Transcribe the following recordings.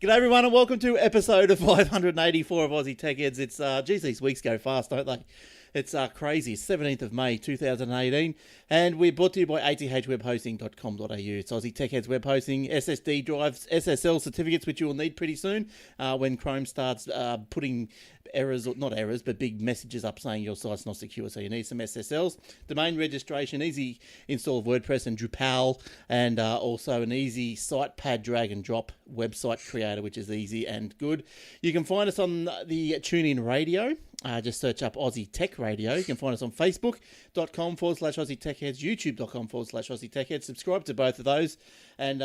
G'day everyone and welcome to episode 584 of Aussie Tech Heads. It's, geez, these weeks go fast, don't they? It's crazy. 17th of May 2018 and we're brought to you by athwebhosting.com.au. It's Aussie Tech Heads web hosting, SSD drives, SSL certificates, which you will need pretty soon when Chrome starts putting errors, or not errors, but big messages up saying your site's not secure, so you need some SSLs. Domain registration, easy install of WordPress and Drupal, and also an easy site pad drag and drop website creator, which is easy and good. You can find us on the TuneIn Radio. Just search up Aussie Tech Radio. You can find us on Facebook.com/Aussie Tech Heads, YouTube.com/Aussie Tech Heads. Subscribe to both of those, and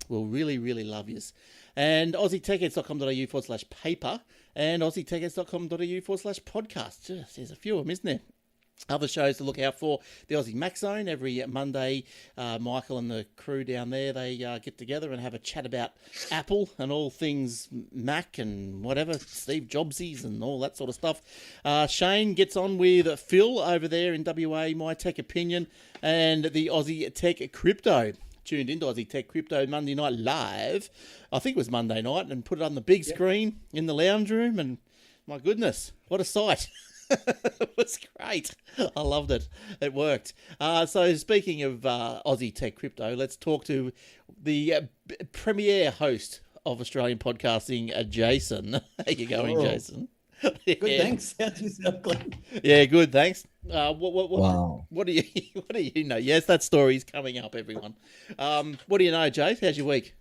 we'll really, really love yous. And AussieTechHeads.com.au/paper and AussieTechHeads.com.au/podcast. Just, there's a few of them, isn't there? Other shows to look out for, the Aussie Mac Zone. Every Monday, Michael and the crew down there, they get together and have a chat about Apple and all things Mac and whatever, Steve Jobsies and all that sort of stuff. Shane gets on with Phil over there in WA, My Tech Opinion, and the Aussie Tech Crypto. Tuned into Aussie Tech Crypto Monday Night Live. I think it was Monday night, and put it on the big screen in the lounge room, and my goodness, what a sight. It was great. I loved it. It worked. So speaking of Aussie Tech Crypto, let's talk to the premier host of Australian podcasting, Jason. How you going, Jason? Good, thanks. How's yourself, Glenn? Yeah, good, thanks. Wow. What do you know? Yes, that story's coming up, everyone. What do you know, Jace? How's your week?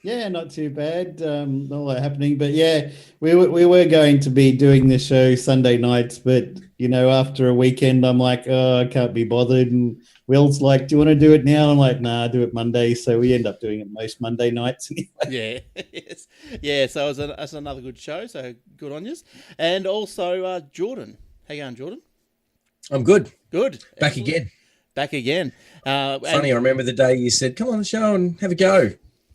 Yeah, not too bad. Not a lot happening, but yeah, we were going to be doing the show Sunday nights, but you know, after a weekend, I'm like, oh, I can't be bothered. And Will's like, do you want to do it now? I'm like, nah, do it Monday. So we end up doing it most Monday nights anyway. Yeah, yes. Yeah. So that's another good show. So good on you. And also Jordan. How you going, Jordan? I'm good. Good. Back again. Back again. Funny, I remember the day you said, come on the show and have a go.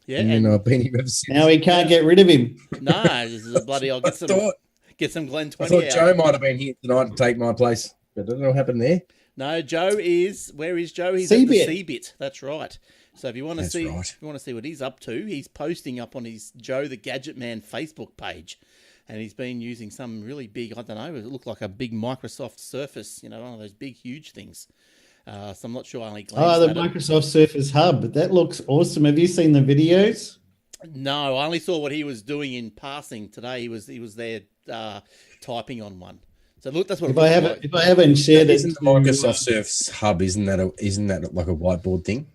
Yeah, and I've been here ever since. Now we can't get rid of him. No, this is a bloody. I'll get some Glen 20 I thought out. Joe might have been here tonight to take my place, but I don't know what happened there. No, Joe is. Where is Joe? He's C-Bit. at the C-Bit. That's right. So if you want to see, if you want to see what he's up to, he's posting up on his Joe the Gadget Man Facebook page, and he's been using some really big. I don't know. It looked like a big Microsoft Surface. You know, one of those big, huge things. So I'm not sure. I only glanced the at Microsoft Surface Hub. That looks awesome. Have you seen the videos? No, I only saw what he was doing in passing today. He was there typing on one. So look, that's what. If I haven't shared it, isn't the Microsoft Surface Hub? Isn't that like a whiteboard thing?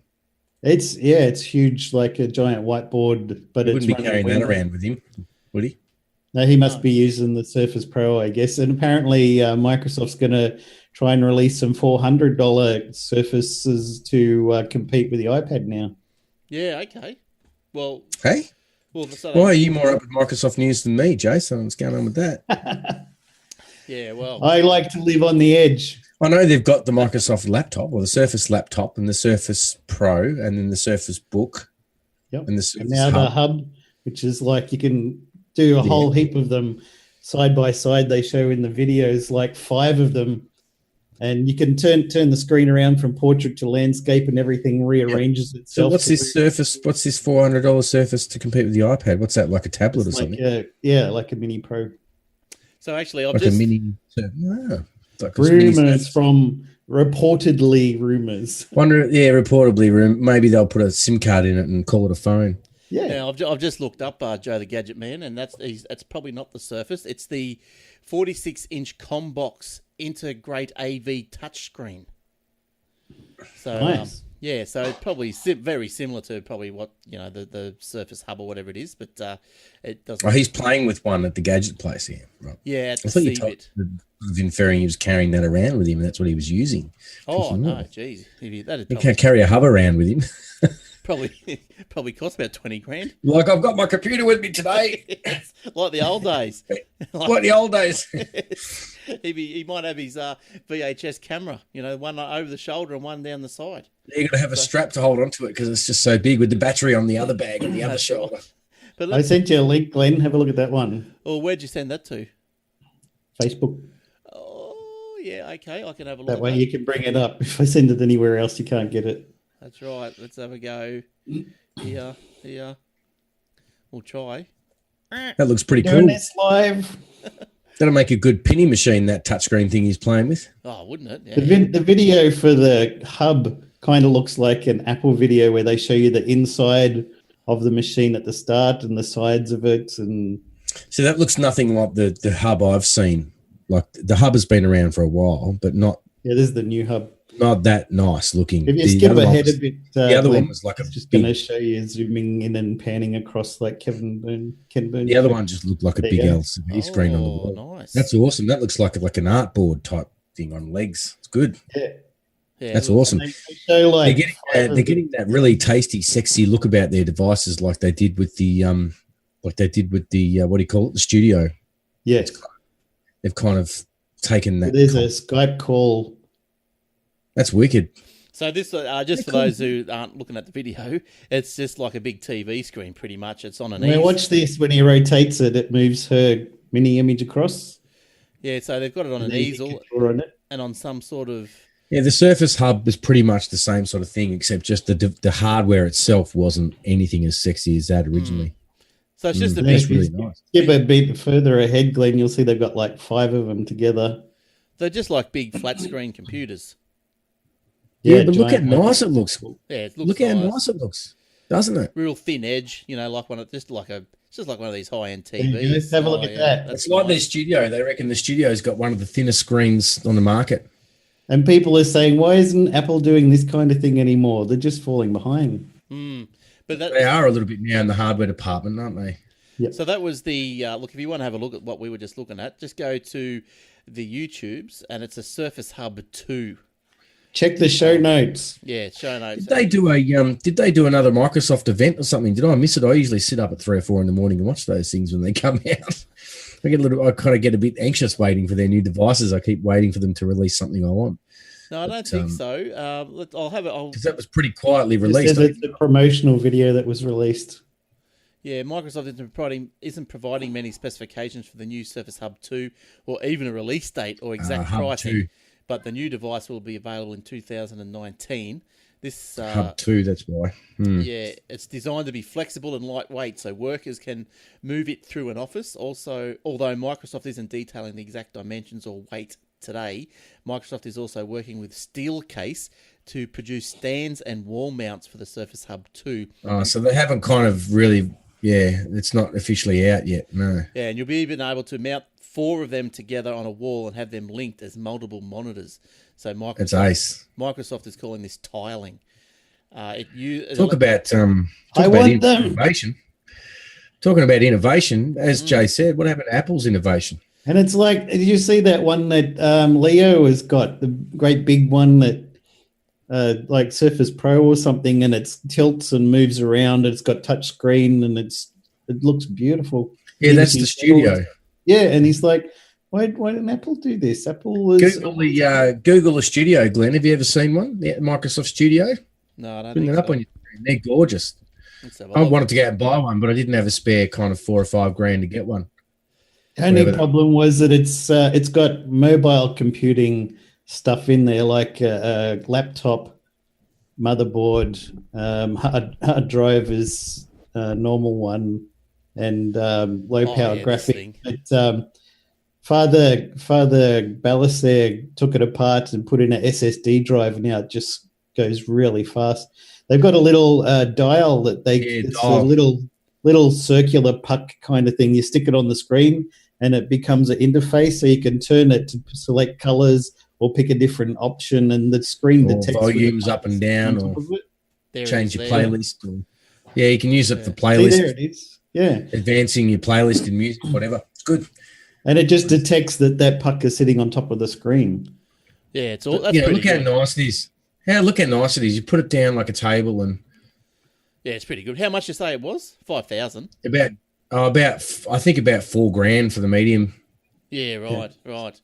It's huge, like a giant whiteboard. But He it's wouldn't be carrying that around with him, would he? No, he must be using the Surface Pro, I guess. And apparently, Microsoft's going to try and release some $400 Surfaces to compete with the iPad now. Yeah. Okay. Well. Hey. Well, so why are you more up with Microsoft news than me, Jason? What's going on with that? Yeah. Well, I like to live on the edge. I know they've got the Microsoft laptop or the Surface laptop and the Surface Pro and then the Surface Book. Yep. And the Surface now Hub. the Hub, which is like you can do a whole heap of them side by side. They show in the videos like 5 of them. And you can turn the screen around from portrait to landscape and everything rearranges itself. So what's this Surface? What's this $400 Surface to compete with the iPad? What's that, like a tablet or something? Like a mini Pro. So actually, a mini. Like rumors from reportedly rumors. Reportedly. Maybe they'll put a SIM card in it and call it a phone. Yeah, I've just looked up Joe the Gadget Man, and that's probably not the Surface. It's the 46-inch Combox Integrate AV touchscreen. So nice. So it's probably very similar to probably what the Surface Hub or whatever it is, but it doesn't. Oh, he's playing with one at the gadget place here. Right. Yeah, at the I thought you C-Bit. inferring he was carrying that around with him, and that's what he was using. Oh no, geez, he can't carry a hub around with him. Probably cost about 20 grand. Like, I've got my computer with me today. Like the old days. Like the old days. He might have his VHS camera, one over the shoulder and one down the side. You're going to have a strap to hold onto it because it's just so big with the battery on the other bag on the other shoulder. But I sent you a link, Glenn. Have a look at that one. Oh, where'd you send that to? Facebook. Oh, yeah, okay. I can have a look. That way you can bring it up. If I send it anywhere else, you can't get it. That's right. Let's have a go. Here. We'll try. That looks pretty Doing cool. this live. That'll make a good pinning machine, that touchscreen thing he's playing with. Oh, wouldn't it? Yeah. The video for the hub kind of looks like an Apple video where they show you the inside of the machine at the start and the sides of it. And So that looks nothing like the hub I've seen. Like the hub has been around for a while, but not this is the new hub. not that nice looking. If you skip ahead a bit, the other Glenn, one was like a just big, going to show you zooming in and panning across like Ken Boone. the other one just looked like a There big you go. LCD screen on the wall. Nice. That's awesome. That looks like a, an artboard type thing on legs. It's good. Yeah. That's awesome. They show like They're getting that really tasty, sexy look about their devices, like they did with the what do you call it, the studio. Yes. They've kind of taken that. There's a Skype call. That's wicked. So this, just for those who aren't looking at the video, it's just like a big TV screen, pretty much. It's on an Now ease. watch this. When he rotates it, it moves her mini image across. Yeah, so they've got it on an And then you easel can draw on it. and on some sort of. Yeah, the Surface Hub is pretty much the same sort of thing, except just the hardware itself wasn't anything as sexy as that originally. So it's just a That's big. really nice. Skip a bit further ahead, Glenn. You'll see they've got like 5 of them together. They're just like big flat screen computers. Yeah, but look how giant one. nice it looks. Yeah, it looks Look how nice. nice it looks, doesn't it? Real thin edge, like one of just like one of these high end There you TVs. go. Let's have a look at that. It's like their studio. They reckon the studio's got one of the thinnest screens on the market. And people are saying, why isn't Apple doing this kind of thing anymore? They're just falling behind. But that, They are a little bit now in the hardware department, aren't they? So that was the look. If you want to have a look at what we were just looking at, just go to the YouTubes, and it's a Surface Hub 2. Check the show notes. Yeah, show notes. Did they do another Microsoft event or something? Did I miss it? I usually sit up at 3 or 4 in the morning and watch those things when they come out. I kind of get a bit anxious waiting for their new devices. I keep waiting for them to release something I want. No, I don't think so. I'll have it. Because that was pretty quietly It released. says it's the promotional video that was released. Yeah, Microsoft isn't providing many specifications for the new Surface Hub 2 or even a release date or exact Hub pricing. 2. But the new device will be available in 2019. This Hub 2, that's why. Yeah, it's designed to be flexible and lightweight, so workers can move it through an office. Also, although Microsoft isn't detailing the exact dimensions or weight today, Microsoft is also working with Steelcase to produce stands and wall mounts for the Surface Hub 2. So they haven't kind of really, it's not officially out yet, no. Yeah, and you'll be even able to mount 4 of them together on a wall and have them linked as multiple monitors. So It's ace. Microsoft is calling this tiling. Talk about innovation. Talking about innovation, as Jay said, what happened to Apple's innovation? And it's like, did you see that one that Leo has got, the great big one that like Surface Pro or something, and it tilts and moves around. It's got touch screen and it looks beautiful. Yeah, that's the studio. Yeah, and he's like, why didn't Apple do this? Apple is Google the studio, Glenn. Have you ever seen one? The Microsoft Studio? No, I don't Bring think it up so. on your screen. They're gorgeous. I wanted to go out and buy one, but I didn't have a spare kind of $4 or $5 grand to get one. The only problem was that it's got mobile computing stuff in there, like a laptop, motherboard, hard drive is a normal one, and low power graphic. But Father Balasair took it apart and put in a SSD drive, and now it just goes really fast. They've got a little dial that it's a little circular puck kind of thing. You stick it on the screen and it becomes an interface, so you can turn it to select colors or pick a different option, and the screen detects volumes up and down, or change your playlist. Yeah, you can use it for playlist. See, there it is. Yeah, advancing your playlist in music, whatever. It's good. And it just detects that puck is sitting on top of the screen. Yeah, it's all. That's look how nice it is. Look how nice it is. You put it down like a table, and it's pretty good. How much you say it was? 5,000. About I think about $4 grand for the medium. Yeah, right.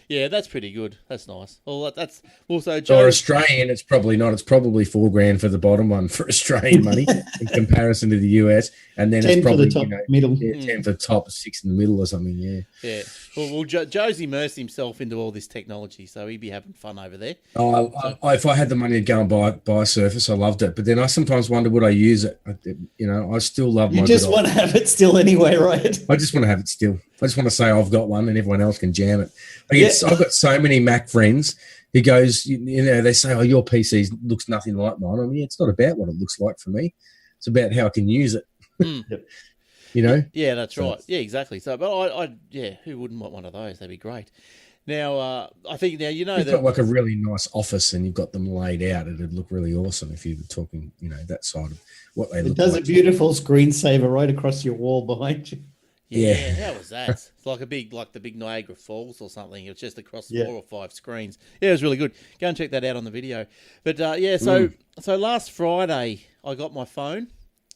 Yeah, that's pretty good. That's nice. Well, that's also For Australian, it's probably not. It's probably $4,000 for the bottom one for Australian money in comparison to the US, and then 10 it's probably for the top, middle. 10 for the top, 6 in the middle or something. Yeah. Yeah. Well, Joe's immersed himself into all this technology, so he'd be having fun over there. If I had the money to go and buy a Surface, I loved it. But then I sometimes wonder, would I use it? I still love my. You just want to have it still anyway, right? I just want to have it still. I just want to say I've got one, and everyone else can jam it. I've got so many Mac friends who goes, they say, "Oh, your PC looks nothing like mine." I mean, it's not about what it looks like for me. It's about how I can use it. Yeah, that's right. Yeah, exactly. So, but who wouldn't want one of those? That'd be great. Now, I think you've got like a really nice office, and you've got them laid out. It'd look really awesome if you were talking, that side of what they look like. It does a beautiful screensaver right across your wall behind you. Yeah, how was that? It's like the big Niagara Falls or something. It's just across 4 or 5 screens. Yeah, it was really good. Go and check that out on the video. But so last Friday I got my phone.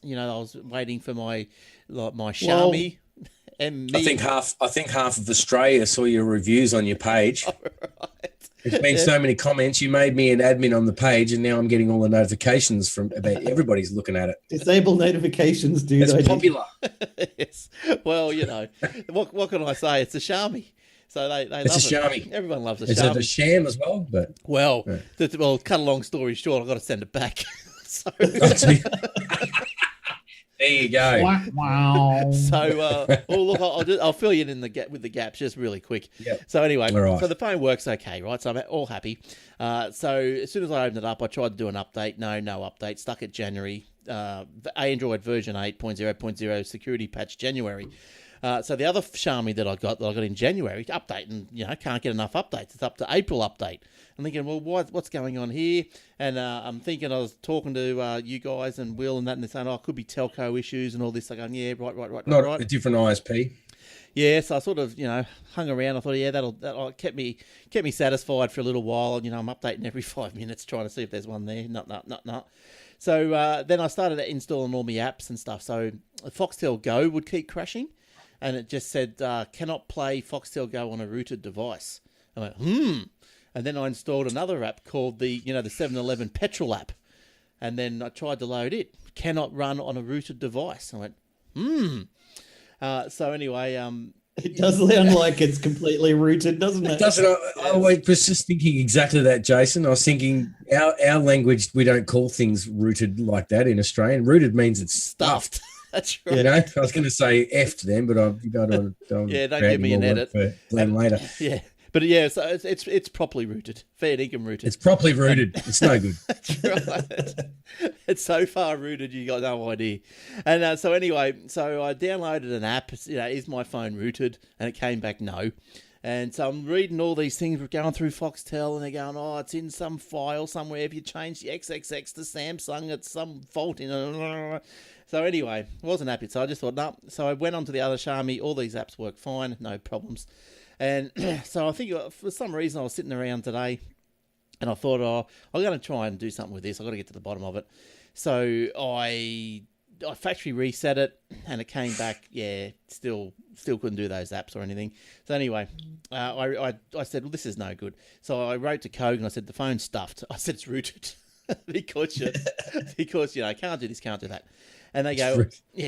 I was waiting for my Xiaomi. And I think half of Australia saw your reviews on your page. Right. There's been so many comments. You made me an admin on the page, and now I'm getting all the notifications about everybody's looking at it. Disable notifications, dude. It's popular. Yes. Well, what can I say? It's a Xiaomi. So they love it. It's a Xiaomi. Everyone loves a Xiaomi. Is it a sham as well? But cut a long story short, I've got to send it back. So. There you go. Wow. So, look, I'll fill you in with the gaps just really quick. Yep. So anyway, right. So the phone works okay, right? So I'm all happy. So as soon as I opened it up, I tried to do an update. No update. Stuck at January. Android version 8.0.0 security patch January. So the other Xiaomi that I got in January, updating, can't get enough updates. It's up to April update. I'm thinking, well, what's going on here? And I'm thinking, I was talking to you guys and Will and that, and they're saying, it could be telco issues and all this. I'm going, yeah, right. Not a different ISP. Yeah, so I sort of, hung around. I thought, yeah, that'll kept me satisfied for a little while. I'm updating every 5 minutes trying to see if there's one there. Not. So then I started installing all my apps and stuff. So Foxtel Go would keep crashing. And it just said, cannot play Foxtel Go on a rooted device. I went, And then I installed another app called the 7-Eleven petrol app. And then I tried to load it. Cannot run on a rooted device. I went, So anyway... it does sound like it's completely rooted, doesn't it? Doesn't I was just thinking exactly that, Jason. I was thinking our language, we don't call things rooted like that in Australian. Rooted means it's stuffed. That's right. I was going to say effed then, but don't don't give me an edit for Glenn later. Yeah, but yeah, so it's properly rooted, fair dinkum rooted. It's properly rooted. It's no good. That's right. It's so far rooted, you got no idea. And so anyway, so I downloaded an app. Is my phone rooted? And it came back no. And so I'm reading all these things. We're going through Foxtel, and they're going, it's in some file somewhere. If you change the XXX to Samsung, it's some fault in it. So anyway, wasn't happy. So I just thought, no. So I went on to the other Xiaomi. All these apps work fine, no problems. And so I think for some reason I was sitting around today, and I thought, I'm going to try and do something with this. I've got to get to the bottom of it. So I factory reset it, and it came back, still couldn't do those apps or anything. So anyway, I said, well, this is no good. So I wrote to Kogan, I said, the phone's stuffed. I said, it's rooted. because can't do this, can't do that. And they go,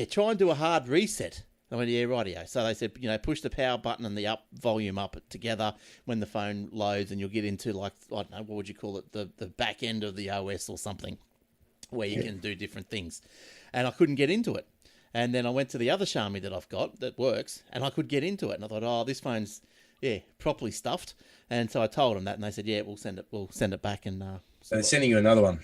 try and do a hard reset. I went, yeah, rightio. So they said, push the power button and the volume up together when the phone loads, and you'll get into, like, I don't know, what would you call it, the back end of the OS or something, where you can do different things. And I couldn't get into it. And then I went to the other Xiaomi that I've got that works, and I could get into it. And I thought, this phone's, properly stuffed. And so I told them that, and they said, we'll send it back. And so they're sending you another one.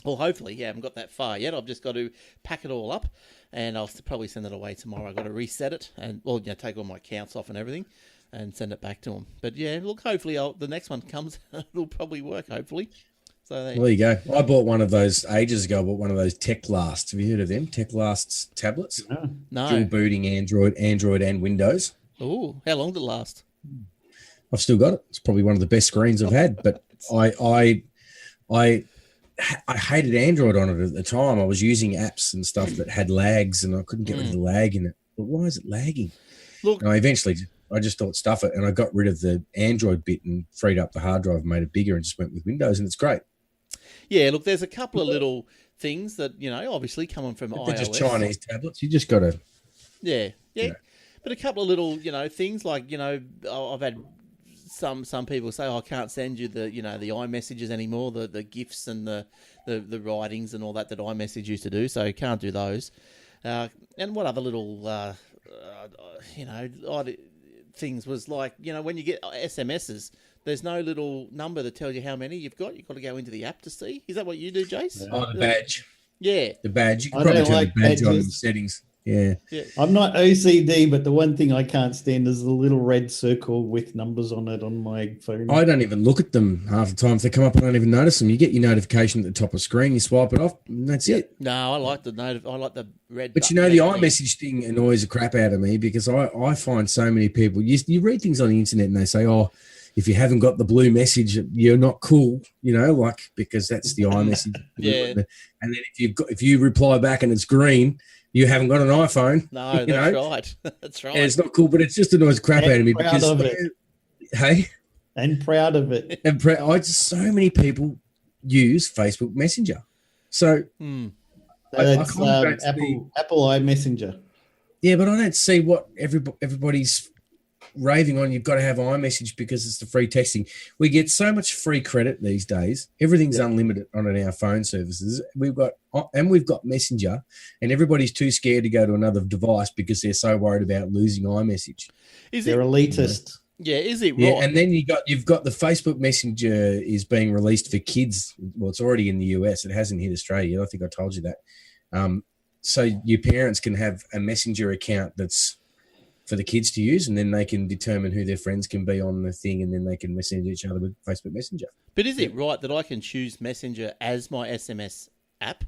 Well, hopefully, I haven't got that far yet. I've just got to pack it all up, and I'll probably send it away tomorrow. I've got to reset it and, take all my accounts off and everything and send it back to them. But, look, hopefully the next one comes. It'll probably work, hopefully. So there you go. I bought one of those ages ago. I bought one of those Tech Lasts. Have you heard of them? Tech Lasts tablets? No. Dual booting Android and Windows. Oh, how long did it last? I've still got it. It's probably one of the best screens I've had. But I hated Android on it at the time. I was using apps and stuff that had lags, and I couldn't get rid of the lag in it. But why is it lagging? Look, and I I just thought stuff it, and I got rid of the Android bit and freed up the hard drive, and made it bigger, and just went with Windows, and it's great. Yeah, look, there's a couple of little things that, obviously coming from iOS. They're just Chinese tablets. You just got to... Yeah. Yeah. But a couple of little, things like, I've had some people say, I can't send you the iMessages anymore, the GIFs and the writings and all that iMessage used to do, so you can't do those. And what other little, odd things was like, when you get SMSs, there's no little number that tells you how many you've got. You've got to go into the app to see. Is that what you do, Jace? Oh, the badge. Yeah. The badge. You can I probably don't turn like the badge on in badges. the settings. Yeah. I'm not OCD, but the one thing I can't stand is the little red circle with numbers on it on my phone. I don't even look at them half the time. If they come up, I don't even notice them. You get your notification at the top of the screen, you swipe it off, and that's it. No, I like the red. But button, the red thing. iMessage thing annoys the crap out of me, because I find so many people, you read things on the internet and they say, oh, if you haven't got the blue message, you're not cool, because that's the iMessage. Yeah. And then if you reply back and it's green, you haven't got an iPhone. No, that's right. That's right. And it's not cool, but it just annoys the crap out of me, Proud because of it. hey, And proud of it. and so many people use Facebook Messenger. So That's can't go to the- Apple iMessenger. yeah, but I don't see what everybody's raving on. You've got to have iMessage because it's the free texting. We get so much free credit these days. Everything's unlimited on our phone services. We've got Messenger, and everybody's too scared to go to another device because they're so worried about losing iMessage. They're elitist. Yeah, is it right? Yeah, and then you've got the Facebook Messenger is being released for kids. Well, it's already in the US. It hasn't hit Australia yet. I think I told you that. So your parents can have a Messenger account that's for the kids to use, and then they can determine who their friends can be on the thing, and then they can message each other with Facebook Messenger. But is it right that I can choose Messenger as my SMS app?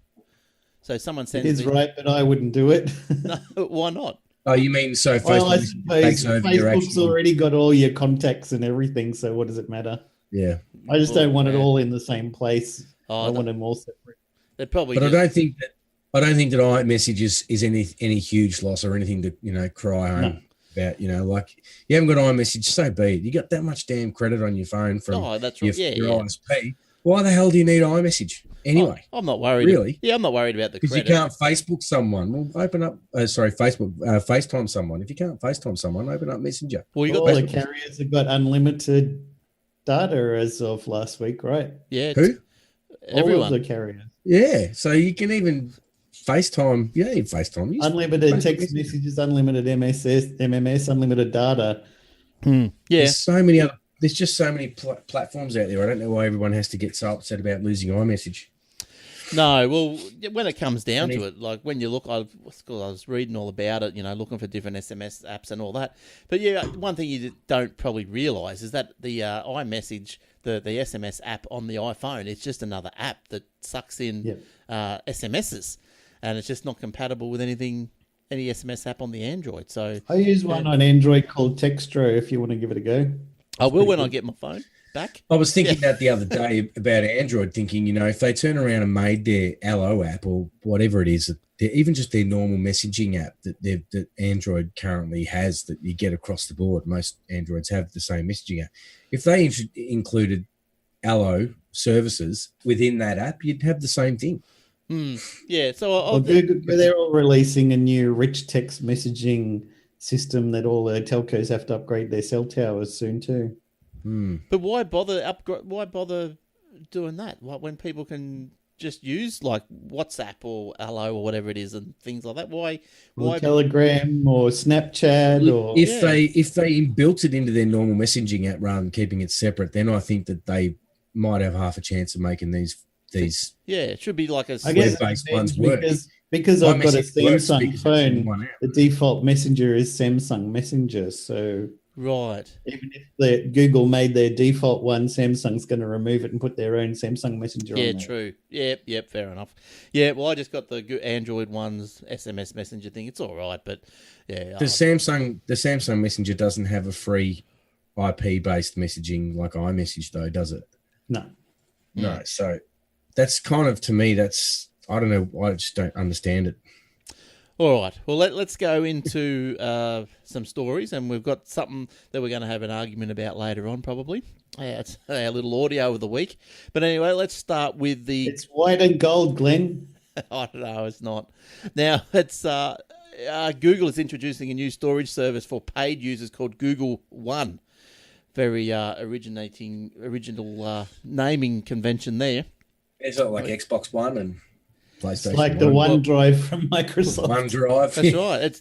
So someone It sends is me... right, but I wouldn't do it. No, why not? Oh, you mean so Facebook Well, I takes suppose over your Facebook's actual... already got all your contacts and everything, so what does it matter? Yeah. I just don't want it Yeah. all in the same place. Oh, I want them all separate. They're probably But just... I don't think that iMessage is any huge loss or anything to cry home about. Like, you haven't got iMessage, so be it. You got that much damn credit on your phone from Oh, that's your, right. Yeah, your yeah. ISP. Why the hell do you need iMessage anyway? I'm not worried. Really? Yeah, I'm not worried about the Because you credit. can't Facebook someone. Well, open up, FaceTime someone. If you can't FaceTime someone, open up Messenger. Well, you got All the Facebook. carriers have got unlimited data as of last week, right? Yeah, Who? All everyone. of the carriers. Yeah. So you can even FaceTime. You don't need FaceTime. Use Unlimited Facebook text Messenger. messages, unlimited MMS, unlimited data. Yeah, There's so many other. There's just so many platforms out there. I don't know why everyone has to get so upset about losing iMessage. no. Well, when it comes down to it, like when you look, I was reading all about it. Looking for different SMS apps and all that. But yeah, one thing you don't probably realise is that the iMessage, the SMS app on the iPhone, it's just another app that sucks in SMSs, and it's just not compatible with any SMS app on the Android. So I use one on Android called Textro if you want to give it a go. I will when I get my phone back. I was thinking that the other day about Android, thinking, if they turn around and made their Allo app or whatever it is, even just their normal messaging app that Android currently has that you get across the board, most Androids have the same messaging app. If they included Allo services within that app, you'd have the same thing. Yeah, so Well, Google, they're all releasing a new rich text messaging system that all the telcos have to upgrade their cell towers soon too. but why bother Why bother doing that? Like when people can just use like WhatsApp or Allo or whatever it is and things like that. Why? Telegram or Snapchat or If they built it into their normal messaging app rather than keeping it separate, then I think that they might have half a chance of making these. Yeah, it should be like a. I guess web-based it ones depends work. because I've got a iMessage works Samsung because it's phone. one app. The default messenger is Samsung Messenger, so Right. even if Google made their default one, Samsung's going to remove it and put their own Samsung Messenger on Yeah, there. true. Yep, fair enough. Yeah, well, I just got the Android one's SMS messenger thing. It's all right, but yeah. The Samsung Messenger doesn't have a free IP-based messaging like iMessage, though, does it? No. No. So that's kind of, to me, I don't know. I just don't understand it. All right. Well, let's go into some stories, and we've got something that we're going to have an argument about later on, probably. It's our little audio of the week. But anyway, let's start with the... It's white and gold, Glenn. I don't know, it's not. Now, it's Google is introducing a new storage service for paid users called Google One. Very original naming convention there. It's not like Xbox One and PlayStation. It's like the OneDrive from Microsoft. OneDrive. That's right.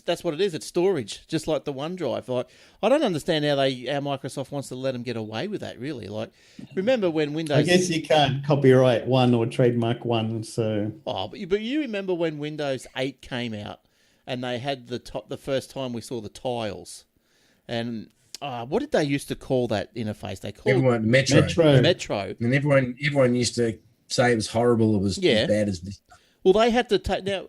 That's what it is. It's storage, just like the OneDrive. Like, I don't understand how Microsoft wants to let them get away with that. Really, like, remember when Windows? I guess you can't copyright one or trademark one. So, but you remember when Windows 8 came out, and they had the first time we saw the tiles, and what did they used to call that interface? They called everyone Metro. And everyone used to say it was horrible. It was as bad as this. Well, they had to take now.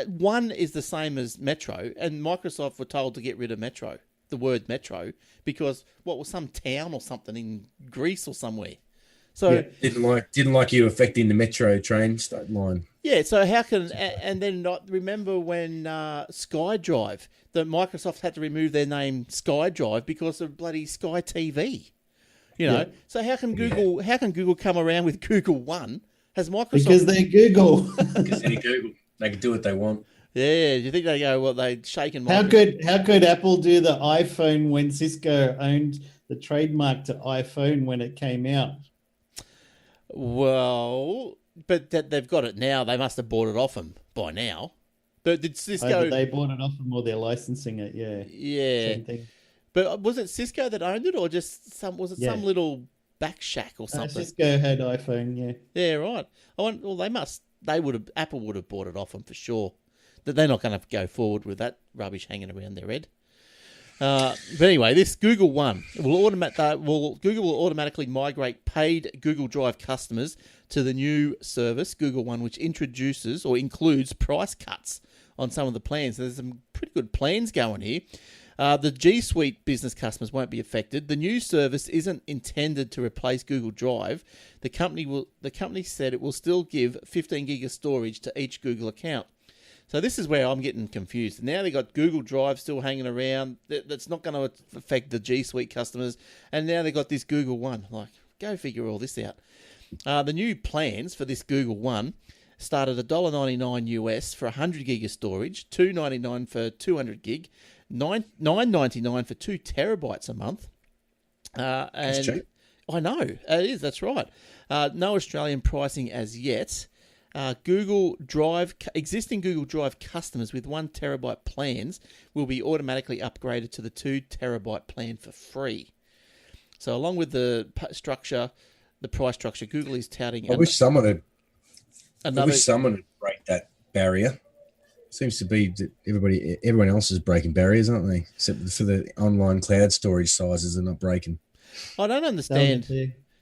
One is the same as Metro, and Microsoft were told to get rid of Metro, the word Metro, because what was some town or something in Greece or somewhere. So didn't like you affecting the Metro train line. Yeah, so how can and then not remember when SkyDrive, that Microsoft had to remove their name SkyDrive because of bloody Sky TV. You know, so how can Google come around with Google One? Has Microsoft because they're Google. Because they're Google, they can do what they want. Yeah, do you think they go? Well, they shaking. How could Apple do the iPhone when Cisco owned the trademark to iPhone when it came out? Well, but they've got it now. They must have bought it off them by now. But did Cisco? But they bought it off them, or they're licensing it. Yeah. Same thing. But was it Cisco that owned it, or just some little back shack or something? Cisco had iPhone. Yeah. Yeah, right. Apple would have bought it off them for sure. That they're not going to go forward with that rubbish hanging around their head. But anyway, this Google One Google will automatically migrate paid Google Drive customers to the new service, Google One, which introduces or includes price cuts on some of the plans. There's some pretty good plans going here. The G Suite business customers won't be affected. The new service isn't intended to replace Google Drive. The company said it will still give 15 gig of storage to each Google account. So this is where I'm getting confused. Now they've got Google Drive still hanging around. That's not going to affect the G Suite customers. And now they've got this Google One. Like, go figure all this out. The new plans for this Google One start at $1.99 US for 100 gig of storage, $2.99 for 200 gig, $9.99 for 2 terabytes a month. That's cheap. I know, it is, that's right. No Australian pricing as yet. Existing Google Drive customers with 1 terabyte plans will be automatically upgraded to the 2 terabyte plan for free. So along with the price structure, Google is touting. I wish someone would break that barrier. Seems to be that everyone else is breaking barriers, aren't they? Except for the online cloud storage sizes are not breaking. I don't understand.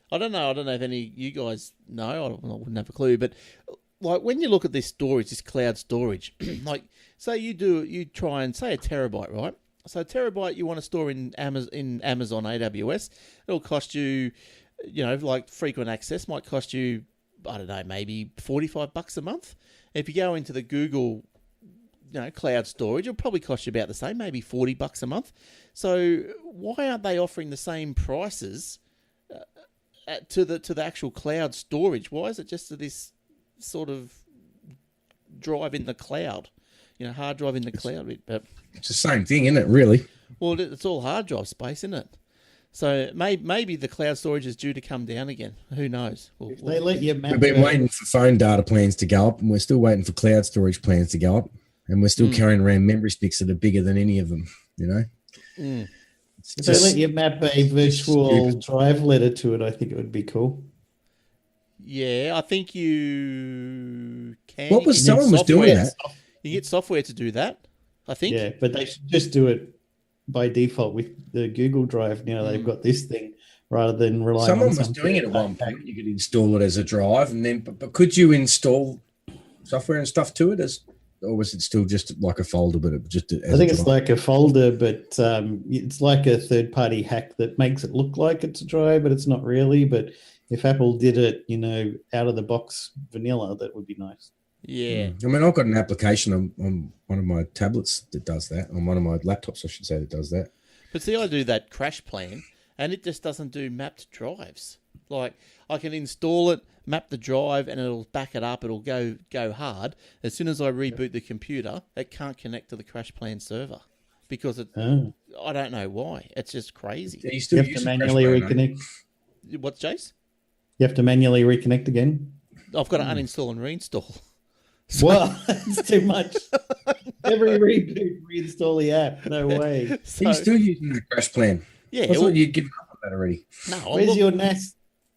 I don't know. I don't know if any of you guys know. I wouldn't have a clue. But like when you look at this storage, this cloud storage, like say you try and say a terabyte, right? So a terabyte you want to store in Amazon AWS, it'll cost you, like frequent access might cost you, I don't know, maybe $45 a month. If you go into the Google, cloud storage, it'll probably cost you about the same, maybe $40 a month. So why aren't they offering the same prices to the actual cloud storage? Why is it just to this sort of drive in the cloud, hard drive in the cloud? But it's the same thing, isn't it, really? Well, it's all hard drive space, isn't it? So maybe the cloud storage is due to come down again. Who knows? They let you map. We've been waiting for phone data plans to go up, and we're still waiting for cloud storage plans to go up, and we're still carrying around memory sticks that are bigger than any of them, If they let you map a virtual drive letter to it, I think it would be cool. Yeah, I think you can. Someone was doing that? You get software to do that, I think. Yeah, but they should just do it by default with the Google Drive. They've got this thing rather than relying on someone was doing it at one point. You could install it as a drive, and then but could you install software and stuff to it or was it still just like a folder? But it just I think it's like a folder, but it's like a third-party hack that makes it look like it's a drive, but it's not really. But if Apple did it, out of the box vanilla, that would be nice. Yeah. I mean, I've got an application on one of my tablets that does that, on one of my laptops, I should say, that does that. But see, I do that crash plan, and it just doesn't do mapped drives. Like, I can install it, map the drive, and it'll back it up. It'll go hard. As soon as I reboot the computer, it can't connect to the crash plan server because it. Oh. I don't know why. It's just crazy. Yeah, You have to manually reconnect. What's Jace? You have to manually reconnect again. I've got to uninstall and reinstall. Well, it's too much. Every reboot, reinstall the app. No way. So, Are you still using the crash plan? yeah. I thought you'd given up on that already. No, Where's your NAS?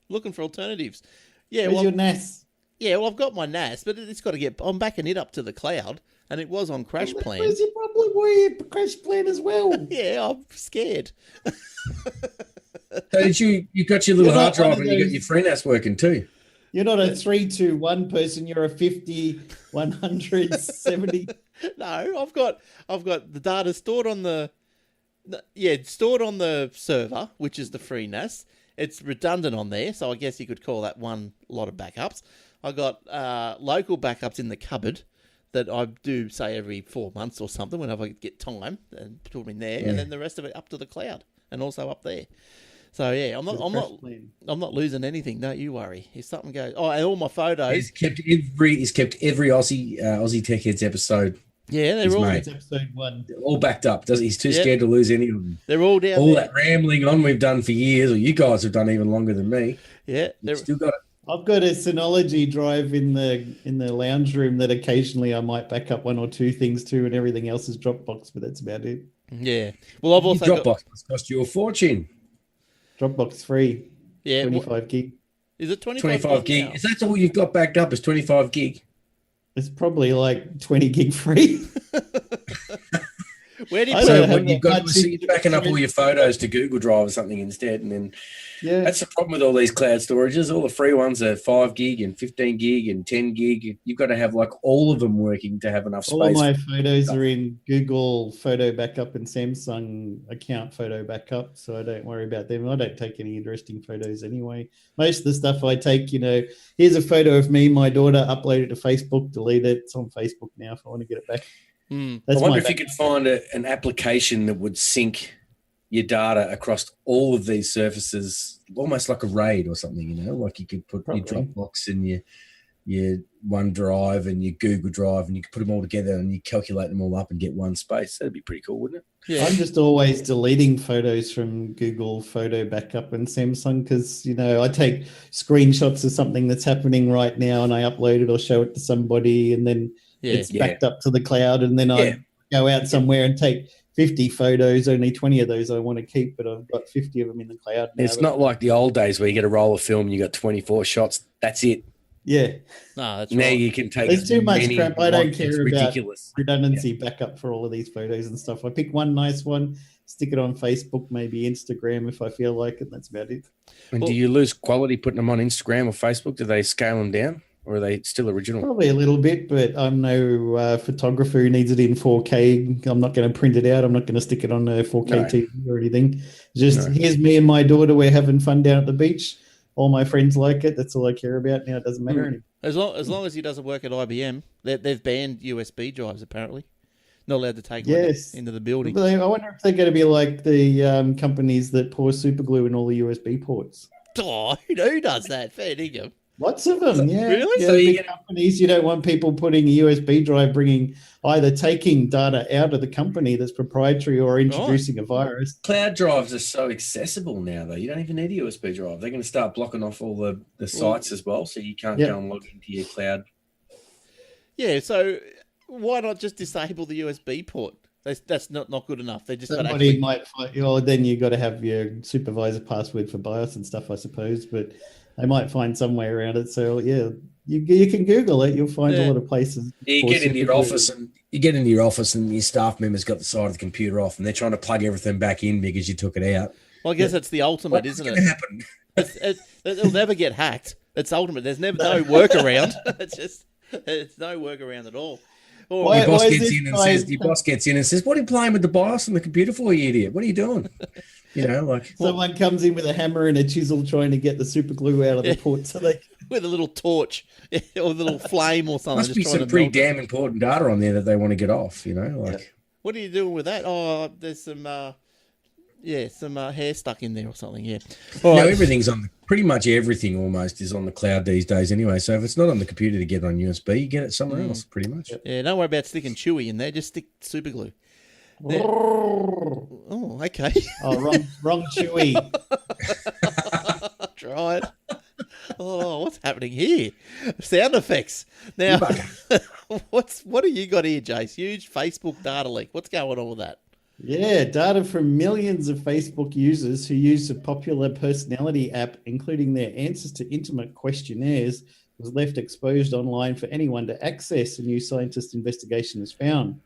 looking for alternatives. Yeah, Where's well, your NAS? yeah. Well, I've got my NAS, but it's got to get. I'm backing it up to the cloud, and it was on crash plan. Where's your problem? Where your crash plan as well? Yeah, I'm scared. So you got your little You're hard not one drive of and you got those- your FreeNAS working too. You're not a 3-2-1 person. You're a 50, 100, 70. No, I've got the data stored on the server, which is the free NAS. It's redundant on there, so I guess you could call that one lot of backups. I got local backups in the cupboard that I do say every 4 months or something whenever I get time and put them in there, and then the rest of it up to the cloud and also up there. So yeah, I'm not losing anything. Don't you worry. If something goes, and all my photos. He's kept every Aussie Tech Heads episode. Yeah, they're He's all made. It's episode 1. They're all backed up. He's too Yep. scared to lose any of them. they're all down All there. that rambling on we've done for years, or you guys have done even longer than me. Yeah, You've still got it. I've got a Synology drive in the lounge room that occasionally I might back up 1 or 2 things to, and everything else is Dropbox, but that's about it. yeah. Well, I've also Dropbox got, must cost you a fortune. Dropbox free, yeah. 25 gig. Is it 25 gig. now? Is that all you've got backed up? Is 25 gig? It's probably like 20 gig free. Where do I you don't So put have what you've that got, much so you're backing up all your photos to Google Drive or something instead, and then Yeah. that's the problem with all these cloud storages. All the free ones are 5 gig and 15 gig and 10 gig. You've got to have like all of them working to have enough space. All of my photos are in Google Photo Backup and Samsung account photo backup, so I don't worry about them. I don't take any interesting photos anyway. Most of the stuff I take, here's a photo of me, my daughter, upload it to Facebook, delete it. It's on Facebook now if I want to get it back. Mm. That's I wonder my if you could find an application that would sync your data across all of these surfaces, almost like a RAID or something, like you could put Probably. your Dropbox and your OneDrive and your Google Drive, and you could put them all together and you calculate them all up and get one space. That'd be pretty cool, wouldn't it? Yeah. I'm just always deleting photos from Google Photo Backup and Samsung because, I take screenshots of something that's happening right now and I upload it or show it to somebody, and then it's backed up to the cloud, and then I go out somewhere and take 50 photos. Only 20 of those I want to keep, but I've got 50 of them in the cloud now. It's not like the old days where you get a roll of film, you got 24 shots. That's it. Yeah. No, that's Now right. you can take. There's too much many crap. I you don't want. care It's about ridiculous. redundancy backup for all of these photos and stuff. I pick one nice one, stick it on Facebook, maybe Instagram if I feel like it. That's about it. And Well- do you lose quality putting them on Instagram or Facebook? Do they scale them down, or are they still original? Probably a little bit, but I'm no photographer who needs it in 4K. I'm not going to print it out. I'm not going to stick it on a 4K No. TV or anything. Just No. here's me and my daughter. We're having fun down at the beach. All my friends like it. That's all I care about now. It doesn't matter anymore. As long as he doesn't work at IBM, they've banned USB drives apparently. Not allowed to take one Yes. into the building. But I wonder if they're going to be like the companies that pour super glue in all the USB ports. Oh, who does that? Fair dinkum. Lots of them, yeah. Really? Yeah, So you big companies, you don't want people putting a USB drive, either taking data out of the company that's proprietary or introducing a virus. Cloud drives are so accessible now, though. You don't even need a USB drive. They're going to start blocking off all the sites as well, so you can't go and log into your cloud. Yeah, so why not just disable the USB port? That's not good enough. They just got Somebody might find, then you got to have your supervisor password for BIOS and stuff, I suppose, but they might find some way around it. So, yeah, you can Google it. You'll find a lot of places. You get into your office and your staff member's got the side of the computer off and they're trying to plug everything back in because you took it out. Well, I guess that's the ultimate, isn't What's it? going to happen? It'll never get hacked. It's ultimate. There's never no workaround. It's no workaround at all. Or, Why- Your boss is gets this in and guy- says, "What are you playing with the BIOS on the computer for, you idiot? What are you doing?" Someone comes in with a hammer and a chisel trying to get the super glue out of the port so they with a little torch or a little flame or something. Must be some pretty damn important data on there that they want to get off, like. What are you doing with that? Oh, there's some hair stuck in there or something. Yeah. All right. Everything's pretty much everything almost is on the cloud these days anyway. So if it's not on the computer to get on USB, you get it somewhere else pretty much. Yeah, don't worry about sticking Chewy in there. Just stick super glue. Oh, okay. Oh, wrong Chewy. Try it. Oh, what's happening here? Sound effects. Now, what do you got here, Jace? Huge Facebook data leak. What's going on with that? Yeah, data from millions of Facebook users who use a popular personality app, including their answers to intimate questionnaires, was left exposed online for anyone to access, a new scientist investigation has found.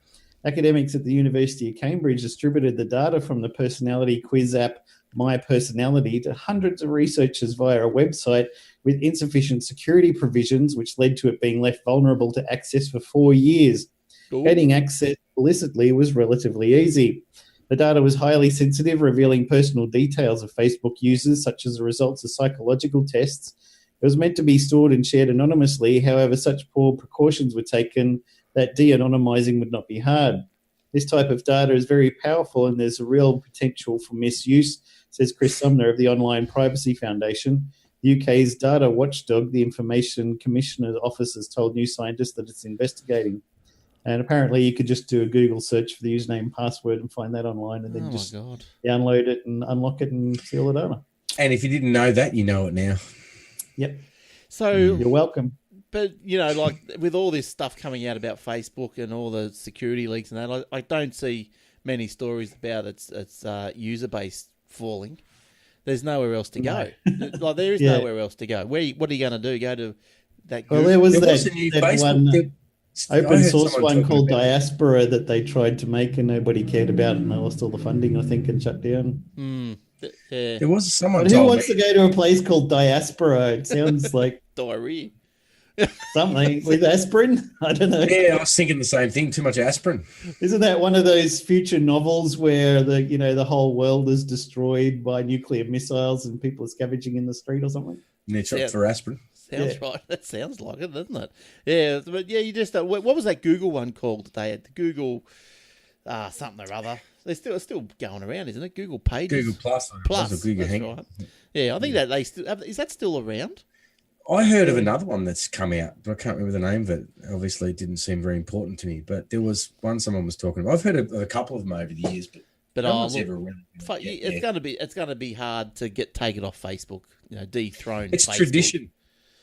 Academics at the University of Cambridge distributed the data from the personality quiz app My Personality to hundreds of researchers via a website with insufficient security provisions, which led to it being left vulnerable to access for 4 years. Ooh. Getting access illicitly was relatively easy. The data was highly sensitive, revealing personal details of Facebook users, such as the results of psychological tests. It was meant to be stored and shared anonymously. However, such poor precautions were taken that de-anonymizing would not be hard. This type of data is very powerful and there's a real potential for misuse, says Chris Sumner of the Online Privacy Foundation. The UK's data watchdog, the Information Commissioner's Office, has told New Scientist that it's investigating. And apparently you could just do a Google search for the username and password and find that online and then download it and unlock it and see all the data. And if you didn't know that, you know it now. Yep. So you're welcome. But, like with all this stuff coming out about Facebook and all the security leaks and that, I don't see many stories about its user base falling. There's nowhere else to go. Like there is nowhere else to go. What are you going to do? Go to that Google? Well, there was a new Facebook open source one called Diaspora that they tried to make and nobody cared about and they lost all the funding, I think, and shut down. Yeah. There was someone But who wants to go to a place called Diaspora? It sounds like diarrhea. Something with aspirin? I don't know. Yeah, I was thinking the same thing. Too much aspirin. Isn't that one of those future novels where the whole world is destroyed by nuclear missiles and people are scavenging in the street or something? And they're chopped for aspirin. Sounds right. That sounds like it, doesn't it? Yeah, but you just what was that Google one called? They had the Google something or other. They're still going around, isn't it? Google Pages, Google Plus, Google Hangout. Right. Yeah, I think that they still is that still around? I heard of another one that's come out, but I can't remember the name of it. Obviously, it didn't seem very important to me. But there was one someone was talking about. I've heard of a couple of them over the years, but no one's ever really. It's going to be hard to take it off Facebook. Dethrone. It's Facebook. Tradition.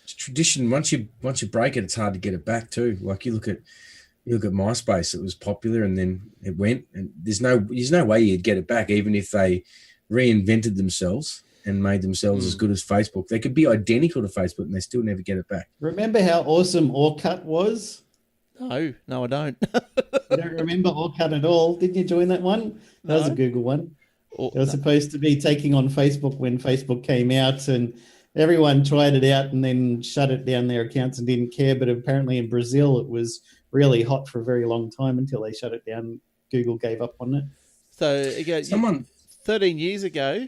It's tradition. Once you break it, it's hard to get it back too. Like you look at MySpace, it was popular and then it went, and there's no way you'd get it back, even if they reinvented themselves and made themselves as good as Facebook. They could be identical to Facebook and they still never get it back. Remember how awesome Orkut was? No, I don't. You don't remember Orkut at all? Didn't you join that one? That was a Google one. It was supposed to be taking on Facebook when Facebook came out, and everyone tried it out and then shut it down their accounts and didn't care. But apparently in Brazil, it was really hot for a very long time until they shut it down. Google gave up on it. So it goes, 13 years ago,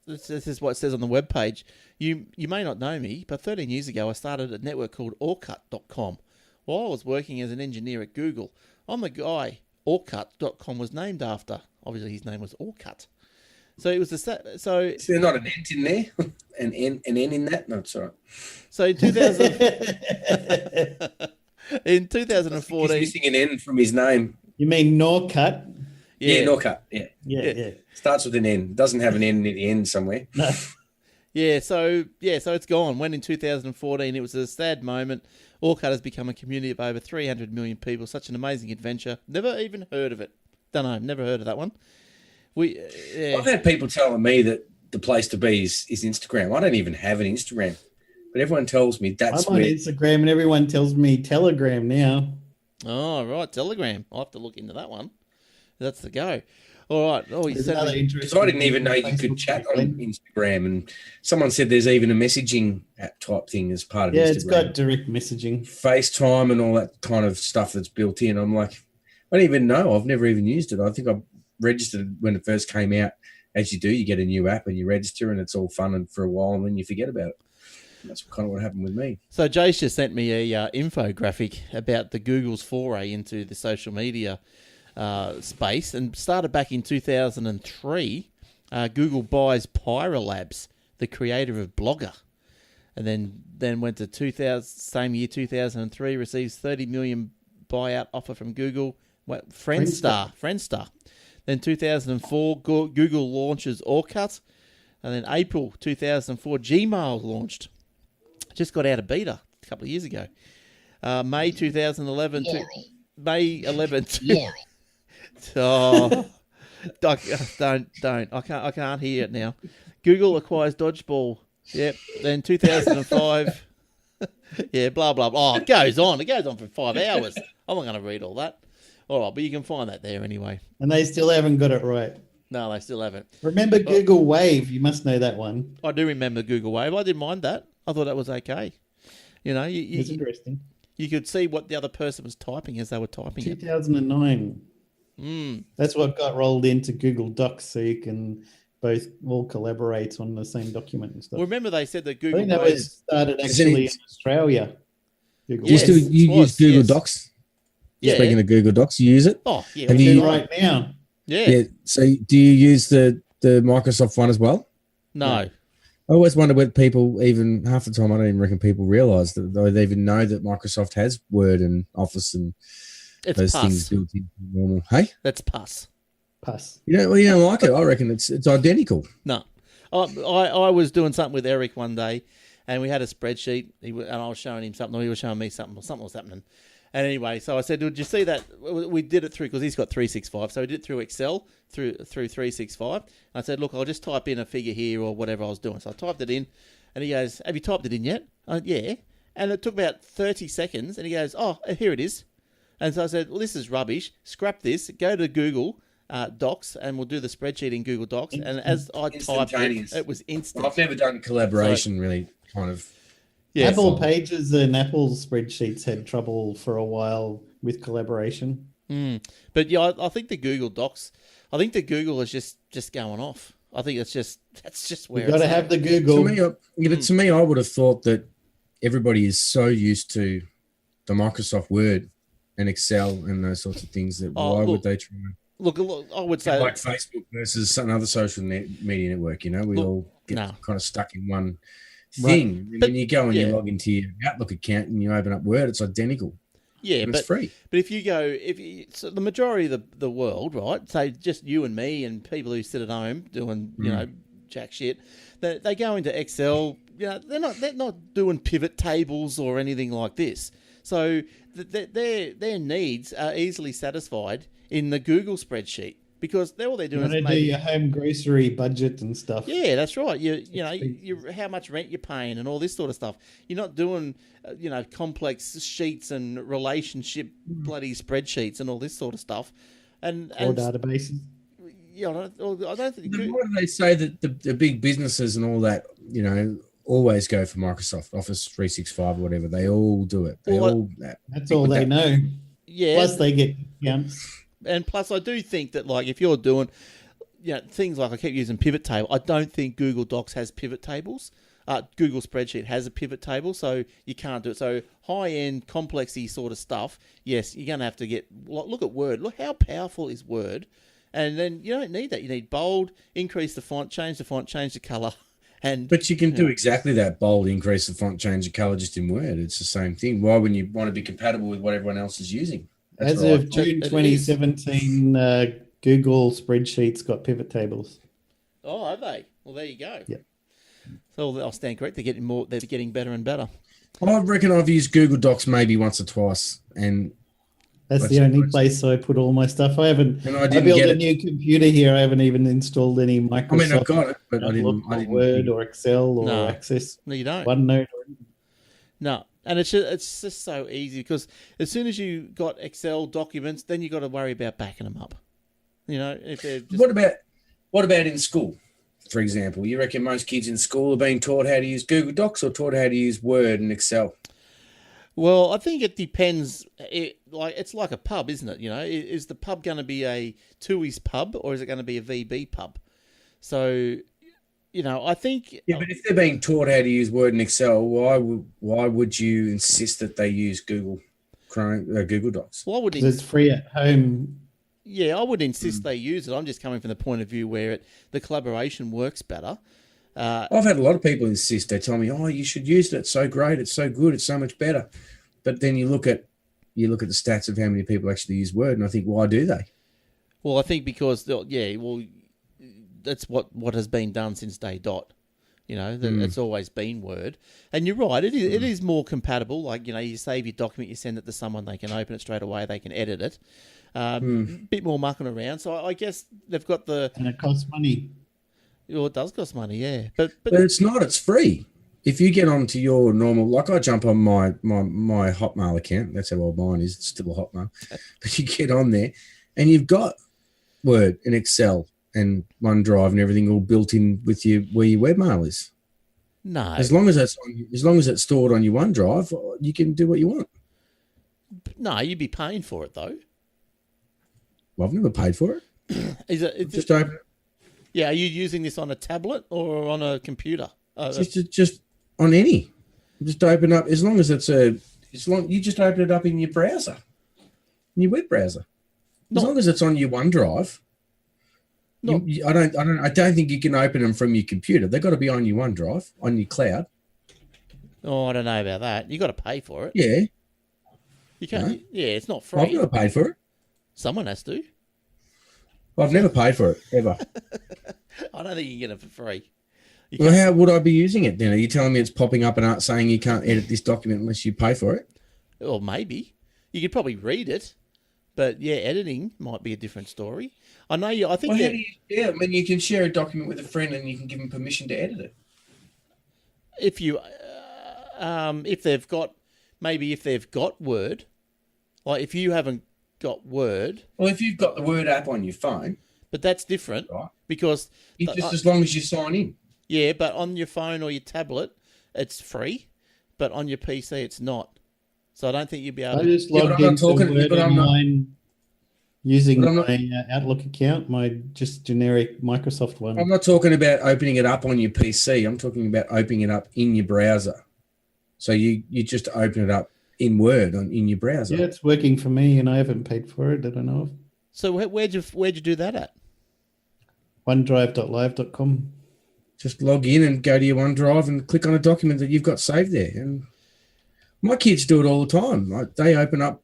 this is what it says on the webpage. You may not know me, but 13 years ago, I started a network called Orkut.com while I was working as an engineer at Google. I'm the guy Orkut.com was named after. Obviously, his name was Orkut. So it was Is there not an ant in there? an N in that? No, it's all right. So in 2014, he's missing an N from his name. You mean Norcut? Yeah, Norcut. Yeah. Starts with an N. Doesn't have an N at the end somewhere. No. So it's gone. When in 2014, it was a sad moment. Orkut has become a community of over 300 million people. Such an amazing adventure. Never even heard of it. Don't know. Never heard of that one. I've had people telling me that the place to be is Instagram. I don't even have an Instagram, but everyone tells me that's I'm on Instagram, and everyone tells me Telegram now. Oh, right, Telegram. I'll have to look into that one. That's the go. All right. Oh, because I didn't even know you could chat on Instagram, and someone said there's even a messaging app type thing as part of Instagram. Yeah, it's got direct messaging, FaceTime, and all that kind of stuff that's built in. I'm like, I don't even know. I've never even used it. I think I registered when it first came out. As you do, you get a new app and you register, and it's all fun and for a while, and then you forget about it. That's kind of what happened with me. So Jace just sent me a infographic about the Google's foray into the social media space, and started back in 2003. Google buys Labs, the creator of Blogger, and then went to 2003, receives 30 million buyout offer from Google. Friendster. Then 2004, Google launches Orkut, and then April 2004, Gmail launched. Just got out of beta a couple of years ago. May 2011. May 11th. Oh, don't. I can't hear it now. Google acquires Dodgeball. Yep. Then 2005. Yeah, blah, blah, blah. Oh, it goes on. It goes on for 5 hours. I'm not going to read all that. All right, but you can find that there anyway. And they still haven't got it right. No, they still haven't. Remember Google Wave? You must know that one. I do remember Google Wave. I didn't mind that. I thought that was okay. You know, it's interesting. You could see what the other person was typing as they were typing 2009. That's what got rolled into Google Docs, so you can both all collaborate on the same document and stuff. Well, remember they said that Google I think that was started actually in Australia. Google. You use Google Docs? Yeah. Speaking of Google Docs, you use it? Oh, yeah. Have you right now? Yeah. So do you use the Microsoft one as well? No. I always wonder whether people, even half the time, I don't even reckon people realise that they even know that Microsoft has Word and Office and those things built into normal. Hey? That's pus. You don't like it? I reckon it's identical. No. I was doing something with Eric one day, and we had a spreadsheet, and I was showing him something, or he was showing me something, or something was happening. And anyway, so I said, did you see that? We did it through, because he's got 365, so we did it through Excel, through 365. And I said, look, I'll just type in a figure here or whatever I was doing. So I typed it in, and he goes, have you typed it in yet? Yeah. And it took about 30 seconds, and he goes, oh, here it is. And so I said, well, this is rubbish. Scrap this. Go to Google Docs, and we'll do the spreadsheet in Google Docs. And as I typed it was instant. I've never done collaboration really, kind of. Yeah, Apple Pages and Apple spreadsheets had trouble for a while with collaboration. But yeah, I think the Google Docs, I think the Google is just going off. I think that's just where you've got to have the Google. To me, I would have thought that everybody is so used to the Microsoft Word and Excel and those sorts of things that why would they try? Look, I would say like Facebook versus some other social media network. You know, we all get kind of stuck in one thing. Right. When you go and you log into your Outlook account and you open up Word, it's identical. Yeah, and it's free. But if you go, so the majority of the world, right? Say just you and me and people who sit at home doing, jack shit. They go into Excel. You know, they're not doing pivot tables or anything like this. So their needs are easily satisfied in the Google spreadsheet. Because all they're doing is do your home grocery budget and stuff. Yeah, that's right. You how much rent you're paying and all this sort of stuff. You're not doing complex sheets and relationship bloody spreadsheets and all this sort of stuff. Or databases. Yeah, I don't think. Why do they say that the big businesses and all that always go for Microsoft Office 365 or whatever? They all do it. That's all they know. Yeah. Plus they get discounts. And plus, I do think that, like, if you're doing, things like I keep using pivot table, I don't think Google Docs has pivot tables. Google Spreadsheet has a pivot table, so you can't do it. So high-end, complexy sort of stuff, yes, you're going to have to look at Word. Look how powerful is Word. And then you don't need that. You need bold, increase the font, change the colour. But you can do exactly that, bold, increase the font, change the colour just in Word. It's the same thing. Why wouldn't you want to be compatible with what everyone else is using? As of June 2017, Google Spreadsheets got pivot tables. Oh, have they? Well, there you go. Yeah. So I'll stand correct. They're getting better and better. I reckon I've used Google Docs maybe once or twice, and that's the only place I put all my stuff. I built a new computer here. I haven't even installed any Microsoft. I mean, I've got it, but I didn't Word or Excel or Access. No, you don't. OneNote. No. And it's just so easy because as soon as you got Excel documents, then you got to worry about backing them up. If they're just... What about in school, for example? You reckon most kids in school are being taught how to use Google Docs or taught how to use Word and Excel? Well, I think it depends. It's like a pub, isn't it? Is the pub going to be a TUI's pub or is it going to be a VB pub? So I think. Yeah, but if they're being taught how to use Word and Excel, why would you insist that they use Google Chrome, Google Docs? Well, Because it's free at home. Yeah, I would insist they use it. I'm just coming from the point of view where the collaboration works better. I've had a lot of people insist. They tell me, "Oh, you should use it. It's so great. It's so good. It's so much better." But then you look at the stats of how many people actually use Word, and I think, why do they? Well, I think because that's what has been done since day dot. It's always been Word, and you're right. It is more compatible. Like you save your document, you send it to someone, they can open it straight away, they can edit it. Bit more mucking around. So I guess they've got and it costs money. Well, it does cost money, yeah, but it's not. It's free. If you get onto your normal, like I jump on my Hotmail account. That's how old mine is. It's still a Hotmail, but you get on there, and you've got Word and Excel and OneDrive and everything all built in with where your webmail is. No, as long as it's stored on your OneDrive, you can do what you want. No, you'd be paying for it though. Well, I've never paid for it. Just open it. Yeah, are you using this on a tablet or on a computer? Just on any. Just open up as long as you just open it up in your browser, in your web browser. As long as it's on your OneDrive. I don't think you can open them from your computer. They've got to be on your OneDrive, on your cloud. Oh, I don't know about that. You got to pay for it. Yeah. You can't. No. Yeah, it's not free. I've never paid for it. Someone has to. I've never paid for it, ever. I don't think you can get it for free. Well, how would I be using it then? Are you telling me it's popping up and saying you can't edit this document unless you pay for it? Or maybe. You could probably read it, but yeah, editing might be a different story. I know you. I think. Well, I mean, you can share a document with a friend and you can give them permission to edit it. If they've got Word, like if you haven't got Word. Well, if you've got the Word app on your phone. But that's different, right? Because as long as you sign in. Yeah, but on your phone or your tablet, it's free, but on your PC, it's not. So I don't think you'd be able to. I just logged into Word online using my Outlook account, my just generic Microsoft one. I'm not talking about opening it up on your PC. I'm talking about opening it up in your browser. So you just open it up in Word in your browser. Yeah, it's working for me, and I haven't paid for it that I know of. So where'd you do that at? OneDrive.live.com. Just log in and go to your OneDrive and click on a document that you've got saved there. And my kids do it all the time. Like they open up,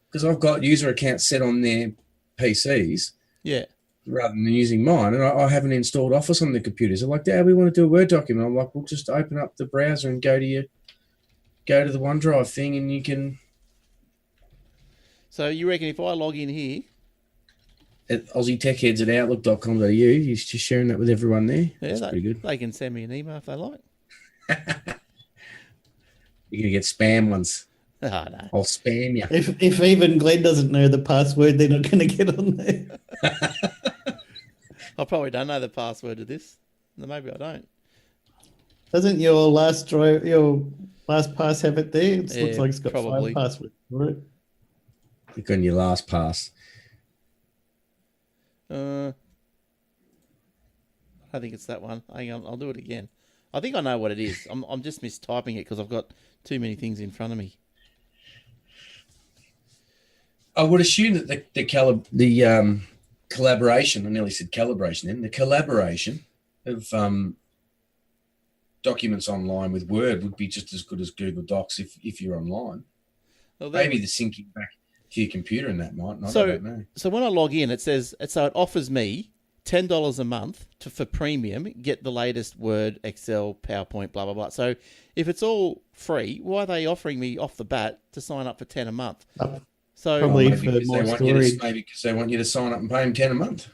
because I've got user accounts set on their PCs. Yeah. Rather than using mine. And I haven't installed Office on the computers. They're like, Dad, we want to do a Word document. I'm like, well, just open up the browser and go to the OneDrive thing and you can. So you reckon if I log in here, at AussieTechHeads@outlook.com.au, you're just sharing that with everyone there. Yeah, that's pretty good. They can send me an email if they like. You're going to get spam ones. Oh, no. I'll spam you. If even Glenn doesn't know the password, they're not going to get on there. I probably don't know the password to this. Maybe I don't. Doesn't your last pass have it there? It looks like it's got probably 5 passwords for it. Click on your last pass. I think it's that one. Hang on, I'll do it again. I think I know what it is. I'm just mistyping it because I've got too many things in front of me. I would assume that the collaboration, I nearly said calibration then, the collaboration of documents online with Word would be just as good as Google Docs if you're online. Well, maybe the syncing back to your computer and that might. I don't know. So when I log in, it says, so it offers me $10 a month for premium, get the latest Word, Excel, PowerPoint, blah, blah, blah. So if it's all free, why are they offering me off the bat to sign up for $10 a month? So probably maybe for more storage. Maybe because they want you to sign up and pay them $10 a month.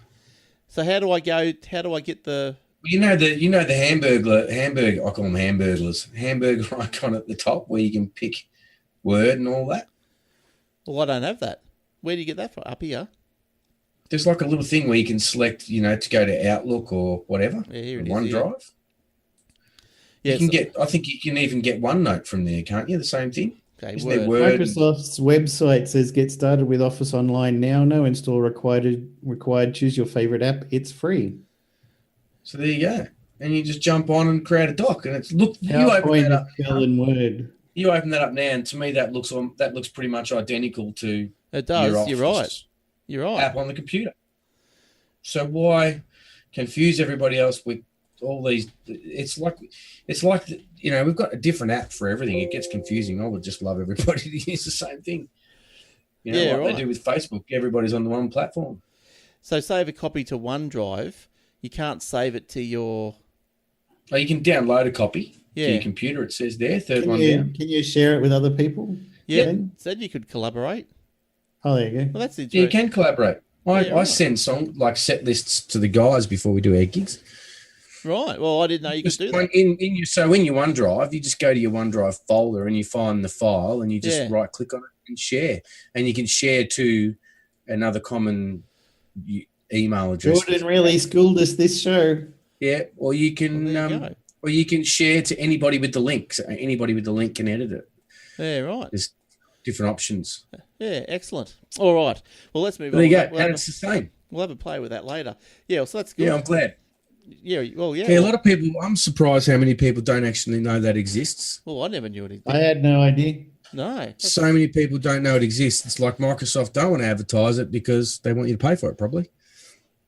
So how do I get the... You know the hamburger, I call them hamburglers, hamburger icon at the top where you can pick Word and all that? Well, I don't have that. Where do you get that from? Up here? There's like a little thing where you can select, to go to Outlook or whatever. Yeah, here it is. OneDrive. Yeah, I think you can even get OneNote from there, can't you? The same thing. Okay, Isn't there Word? Microsoft's website says get started with Office Online now. No install required. Choose your favorite app. It's free. So there you go. and you just jump on and create a doc, and it's look. You open PowerPoint, that up. Excel, and Word. You open that up now, and to me that looks pretty much identical to It does. your You're right. Office You're right. app on the computer. So why confuse everybody else with all these? It's like we've got a different app for everything. It gets confusing. I would just love everybody to use the same thing. They do with Facebook. Everybody's on the one platform. So save a copy to OneDrive. You can't save it to your... Oh, you can download a copy to your computer. It says there, third one down. Can you share it with other people? Yeah, Then? said you could collaborate. Oh, there you go. Well, that's interesting. Yeah, you can collaborate. I right. send set lists to the guys before we do our gigs. Right. Well, I didn't know you could do that. In your OneDrive, you just go to your OneDrive folder and you find the file and you just right click on it and share. And you can share to another common email address. Jordan really schooled us this show. Yeah, or you can share to anybody with the link. So anybody with the link can edit it. Yeah, right. There's different options. Yeah, excellent. All right. Well, let's move on. There you go. And it's the same. We'll have a play with that later. Yeah, so that's good. Yeah, I'm glad. Yeah, well, yeah. Okay, a lot of people, I'm surprised how many people don't actually know that exists. Well, I never knew it existed. I had no idea. No. So many people don't know it exists. It's like Microsoft don't want to advertise it because they want you to pay for it, probably.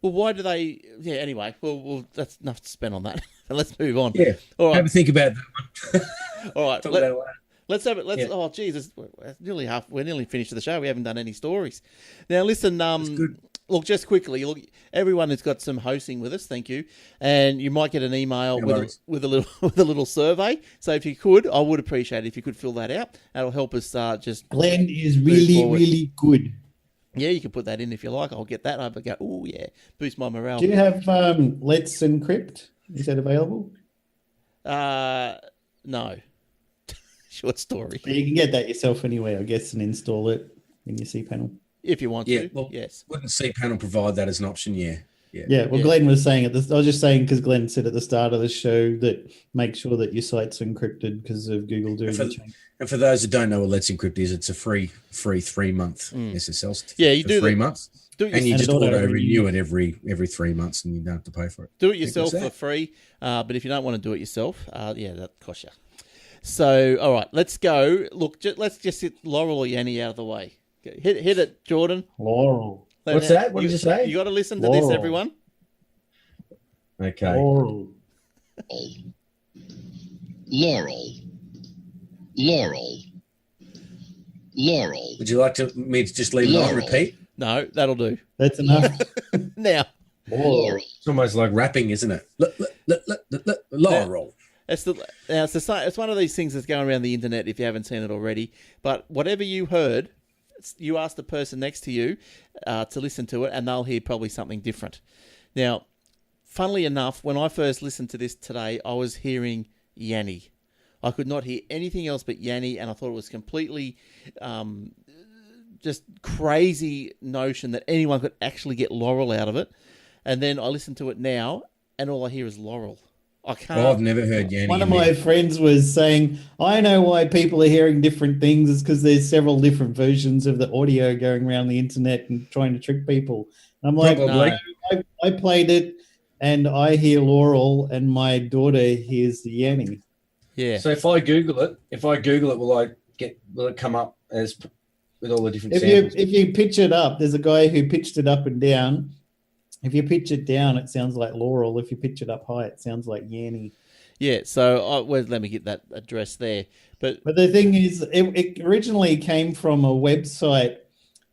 Well, why do they? Yeah. Anyway, well, that's enough to spend on that. Let's move on. Yeah. All right. Have a think about that one. All right. Talk about it later. Let's have it. Oh, Jesus, we're nearly finished the show. We haven't done any stories. Now, listen. Good. Look, just quickly. Look, everyone has got some hosting with us. Thank you, and you might get an email with a little survey. So if you could, I would appreciate it if you could fill that out. That'll help us just. Glenn is really good. Yeah, you can put that in if you like. I'll get that. I'll go. Oh yeah, boost my morale. Do you have Let's Encrypt? Is that available? No. Short story. But you can get that yourself anyway, I guess, and install it in your cPanel. If you want to. Well, yes. Wouldn't cPanel provide that as an option? Yeah. Well, Glenn was saying I was just saying because Glenn said at the start of the show that make sure that your site's encrypted because of Google doing the change. And for those that don't know what Let's Encrypt is, it's a free 3-month SSL certificate. Yeah, you do 3 months. And you just auto-renew it every 3 months and you don't have to pay for it. Do it yourself for free, but if you don't want to do it yourself, that costs you. So, all right, let's go. Look, let's just hit Laurel or Yanny out of the way. Hit it, Jordan. Laurel. What's that? What did you say? You got to listen to this, everyone. Okay. Laurel. Laurel. Would you like me to just leave it on repeat? No, that'll do. That's enough. Now. Laurel. It's almost like rapping, isn't it? Laurel. It's one of these things that's going around the internet if you haven't seen it already. But whatever you heard, you ask the person next to you to listen to it, and they'll hear probably something different. Now, funnily enough, when I first listened to this today, I was hearing Yanny. I could not hear anything else but Yanny, and I thought it was completely just crazy notion that anyone could actually get Laurel out of it. And then I listen to it now, and all I hear is Laurel. I can't. I've never heard Yanny. One of my friends was saying, I know why people are hearing different things is because there's several different versions of the audio going around the internet and trying to trick people. And I'm like, no, I played it and I hear Laurel and my daughter hears Yanny. Yeah. So if I Google it, will it come up as with all the different samples? If you pitch it up, there's a guy who pitched it up and down. If you pitch it down, it sounds like Laurel. If you pitch it up high, it sounds like Yanny. Yeah, so let me get that address there. But the thing is, it originally came from a website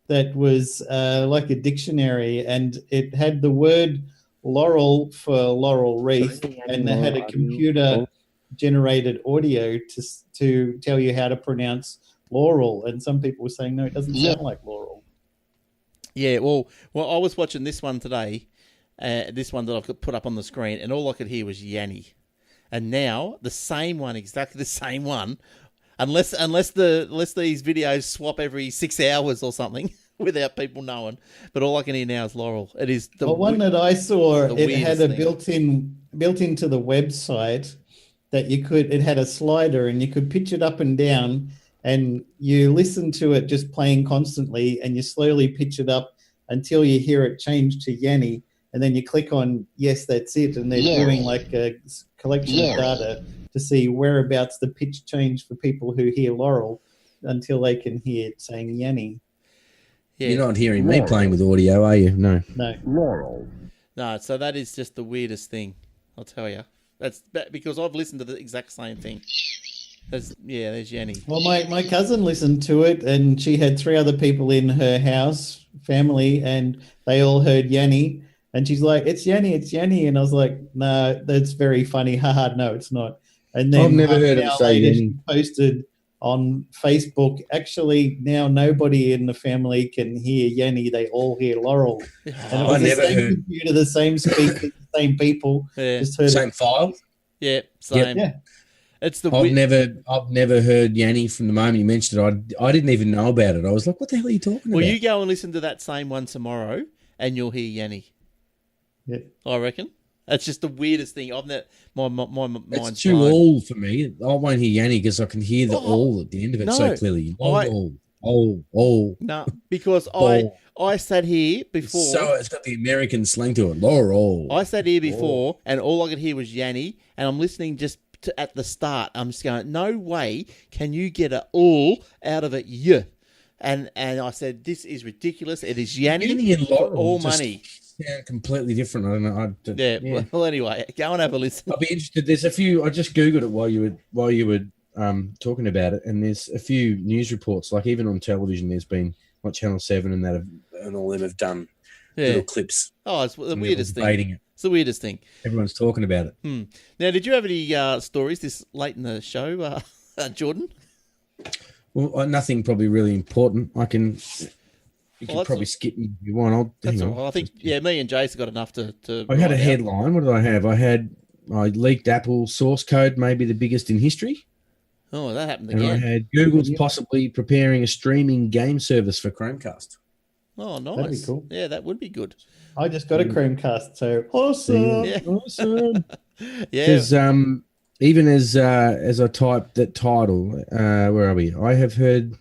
that was like a dictionary, and it had the word Laurel for laurel wreath, and they had a computer-generated audio to tell you how to pronounce Laurel. And some people were saying, no, it doesn't sound like Laurel. Yeah, well, I was watching this one today, this one that I've put up on the screen, and all I could hear was Yanny. And now the same one, exactly the same one, unless these videos swap every 6 hours or something without people knowing. But all I can hear now is Laurel. It is the one that I saw. It had a thing. built into the website that it had a slider and you could pitch it up and down. And you listen to it just playing constantly, and you slowly pitch it up until you hear it change to Yanny. and then you click on yes, that's it, and they're doing like a collection of data to see whereabouts the pitch change for people who hear Laurel until they can hear it saying Yanny. Yeah. You're not hearing me playing with audio, are you? No. Laurel. No, so that is just the weirdest thing, I'll tell you. That's because I've listened to the exact same thing. There's Yanny. Well, my cousin listened to it, and she had 3 other people in her house, family, and they all heard Yanny. And she's like, "It's Yanny, it's Yanny." And I was like, "No, that's very funny. Haha, no, it's not." And then I've never heard him say later, Yanny. she posted on Facebook, actually, now nobody in the family can hear Yanny. They all hear Laurel. And it was the same computer, the same speakers, the same people. Yeah. Just heard Same file? Yeah, same. Yeah. It's the I've never heard Yanny from the moment you mentioned it. I didn't even know about it. I was like, what the hell are you talking about? Well, you go and listen to that same one tomorrow, and you'll hear Yanny. Yeah. I reckon. That's just the weirdest thing. I've never. My mind's it's too blown. all for me. I won't hear Yanny because I can hear the all at the end of it so clearly. All. No, because I sat here before. So it's got the American slang to it. Laurel. I sat here before, and all I could hear was Yanny, and I'm listening just at the start. I'm just going, no way can you get an all out of it, yeah. And I said, this is ridiculous. It is Yanny and for Laurel all just money. Sound completely different. I don't know. Yeah. Well, anyway, go and have a listen. I'll be interested. There's a few. I just googled it while you were talking about it, and there's a few news reports. Like even on television, there's been like Channel 7 and that and all them have done little clips. Oh, it's the weirdest thing. It's the weirdest thing. Everyone's talking about it. Now, did you have any stories this late in the show, Jordan? Well, nothing probably really important. You can probably skip me if you want. I think, me and Jace got enough to I had a headline. What did I have? I leaked Apple source code, maybe the biggest in history. Oh, that happened And again. I had Google's possibly preparing a streaming game service for Chromecast. Oh, nice. That'd be cool. Yeah, that would be good. I just got a Chromecast, so awesome. Yeah. Awesome. Yeah. Because even as I typed that title, where are we? I've had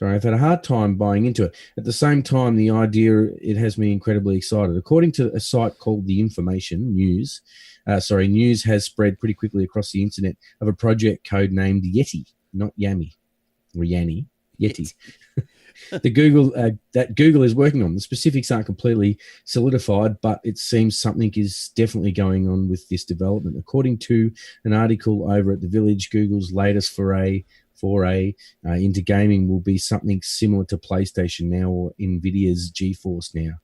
a hard time buying into it. At the same time, the idea, it has me incredibly excited. According to a site called The Information news has spread pretty quickly across the internet of a project code named Yeti, not Yammy, or Yanny, Yeti. That Google is working on. The specifics aren't completely solidified, but it seems something is definitely going on with this development. According to an article over at The Village, Google's latest foray into gaming will be something similar to PlayStation Now or NVIDIA's GeForce Now.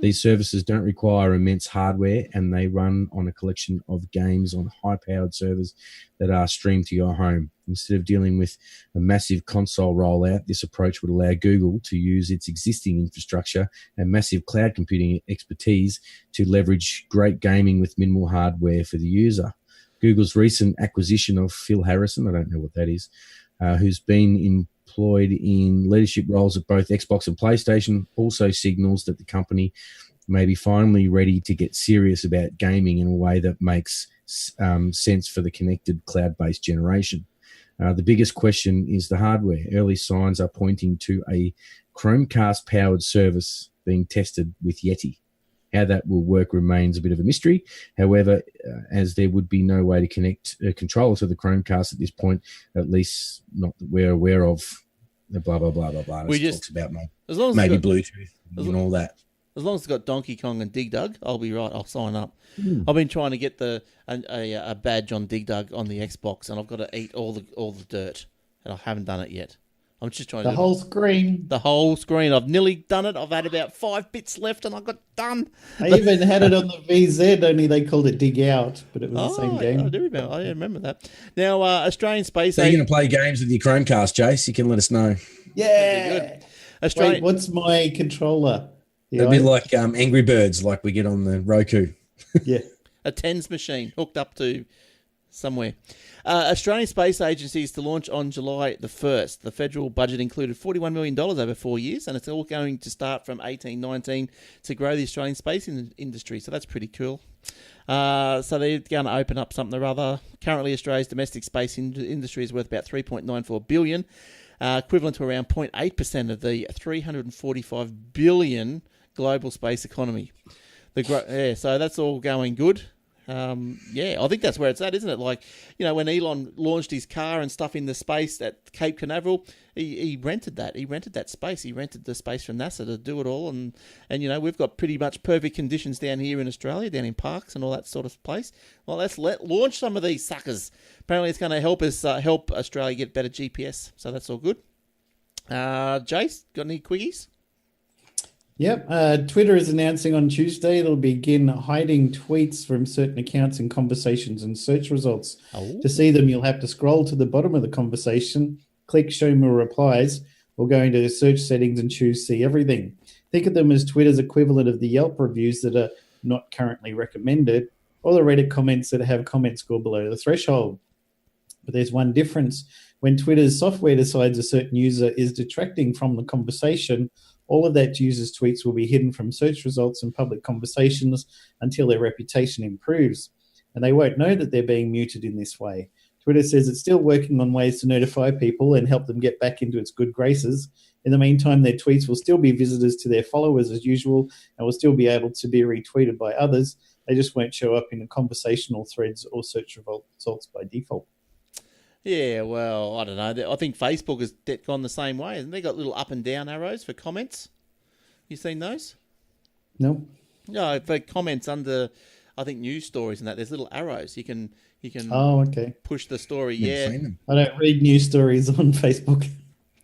These services don't require immense hardware, and they run on a collection of games on high-powered servers that are streamed to your home. Instead of dealing with a massive console rollout, this approach would allow Google to use its existing infrastructure and massive cloud computing expertise to leverage great gaming with minimal hardware for the user. Google's recent acquisition of Phil Harrison, I don't know what that is, who's been employed in leadership roles at both Xbox and PlayStation, also signals that the company may be finally ready to get serious about gaming in a way that makes sense for the connected cloud-based generation. The biggest question is the hardware. Early signs are pointing to a Chromecast-powered service being tested with Yeti. How that will work remains a bit of a mystery. However, as there would be no way to connect a controller to the Chromecast at this point, at least not that we're aware of, the blah, blah, blah, blah, blah. We just talks about maybe Bluetooth and all that. As long as it's got Donkey Kong and Dig Dug, I'll be right. I'll sign up. I've been trying to get a badge on Dig Dug on the Xbox, and I've got to eat all the dirt, and I haven't done it yet. I'm just trying to the whole screen. The whole screen. I've nearly done it. I've had about 5 bits left, and I got done. I even had it on the VZ, only they called it Dig Out, but it was the same game. I remember that. Now, Australian Space. So you're going to play games with your Chromecast, Jace? You can let us know. Yeah. Wait, what's my controller? It'd be like Angry Birds, like we get on the Roku. Yeah. A TENS machine hooked up to somewhere. Australian Space Agency is to launch on July the 1st. The federal budget included $41 million over 4 years, and it's all going to start from 18-19 to grow the Australian space industry. So that's pretty cool. So they're going to open up something or other. Currently, Australia's domestic space industry is worth about $3.94 billion, equivalent to around 0.8% of the $345 billion global space economy. So that's all going good. I think that's where it's at, isn't it? Like, when Elon launched his car and stuff into space at Cape Canaveral, he rented that. He rented that space. He rented the space from NASA to do it all. And we've got pretty much perfect conditions down here in Australia, down in parks and all that sort of place. Well, let's launch some of these suckers. Apparently, it's going to help us help Australia get better GPS. So that's all good. Jace, got any quickies? Yep. Twitter is announcing on Tuesday it'll begin hiding tweets from certain accounts in conversations and search results. Oh. To see them, you'll have to scroll to the bottom of the conversation, click Show More Replies, or go into the search settings and choose See Everything. Think of them as Twitter's equivalent of the Yelp reviews that are not currently recommended, or the Reddit comments that have comment score below the threshold. But there's one difference. When Twitter's software decides a certain user is detracting from the conversation, all of that user's tweets will be hidden from search results and public conversations until their reputation improves. And they won't know that they're being muted in this way. Twitter says it's still working on ways to notify people and help them get back into its good graces. In the meantime, their tweets will still be visitors to their followers as usual and will still be able to be retweeted by others. They just won't show up in the conversational threads or search results by default. Yeah, well, I don't know. I think Facebook has gone the same way. Hasn't they got little up and down arrows for comments? You seen those? No. No, for comments under, I think, news stories and that. There's little arrows. You can Oh, okay. push the story. Never Yeah. seen them. I don't read news stories on Facebook.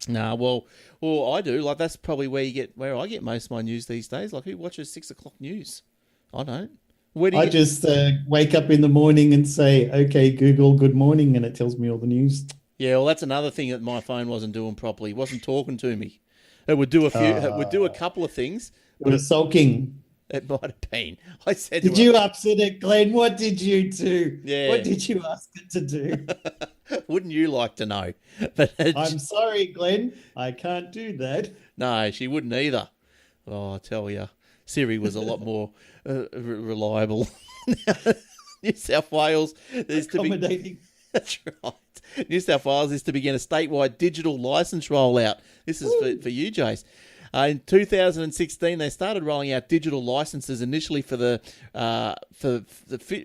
Nah, well, I do. Like, that's probably where I get most of my news these days. Like, who watches 6 o'clock news? I don't. Where do you I just wake up in the morning and say, okay, Google, good morning, and it tells me all the news. Yeah, well, that's another thing that my phone wasn't doing properly. It wasn't talking to me. It would do a couple of things. It was sulking. It might have been. I said, Did you upset it, Glenn? What did you do? Yeah. What did you ask it to do? Wouldn't you like to know? But I'm sorry, Glenn. I can't do that. no, she wouldn't either. Oh, I tell you, Siri was a lot more reliable. New South Wales is to be. Accommodating. That's right. New South Wales is to begin a statewide digital license rollout. This is for you, Jace. In 2016, they started rolling out digital licenses initially for the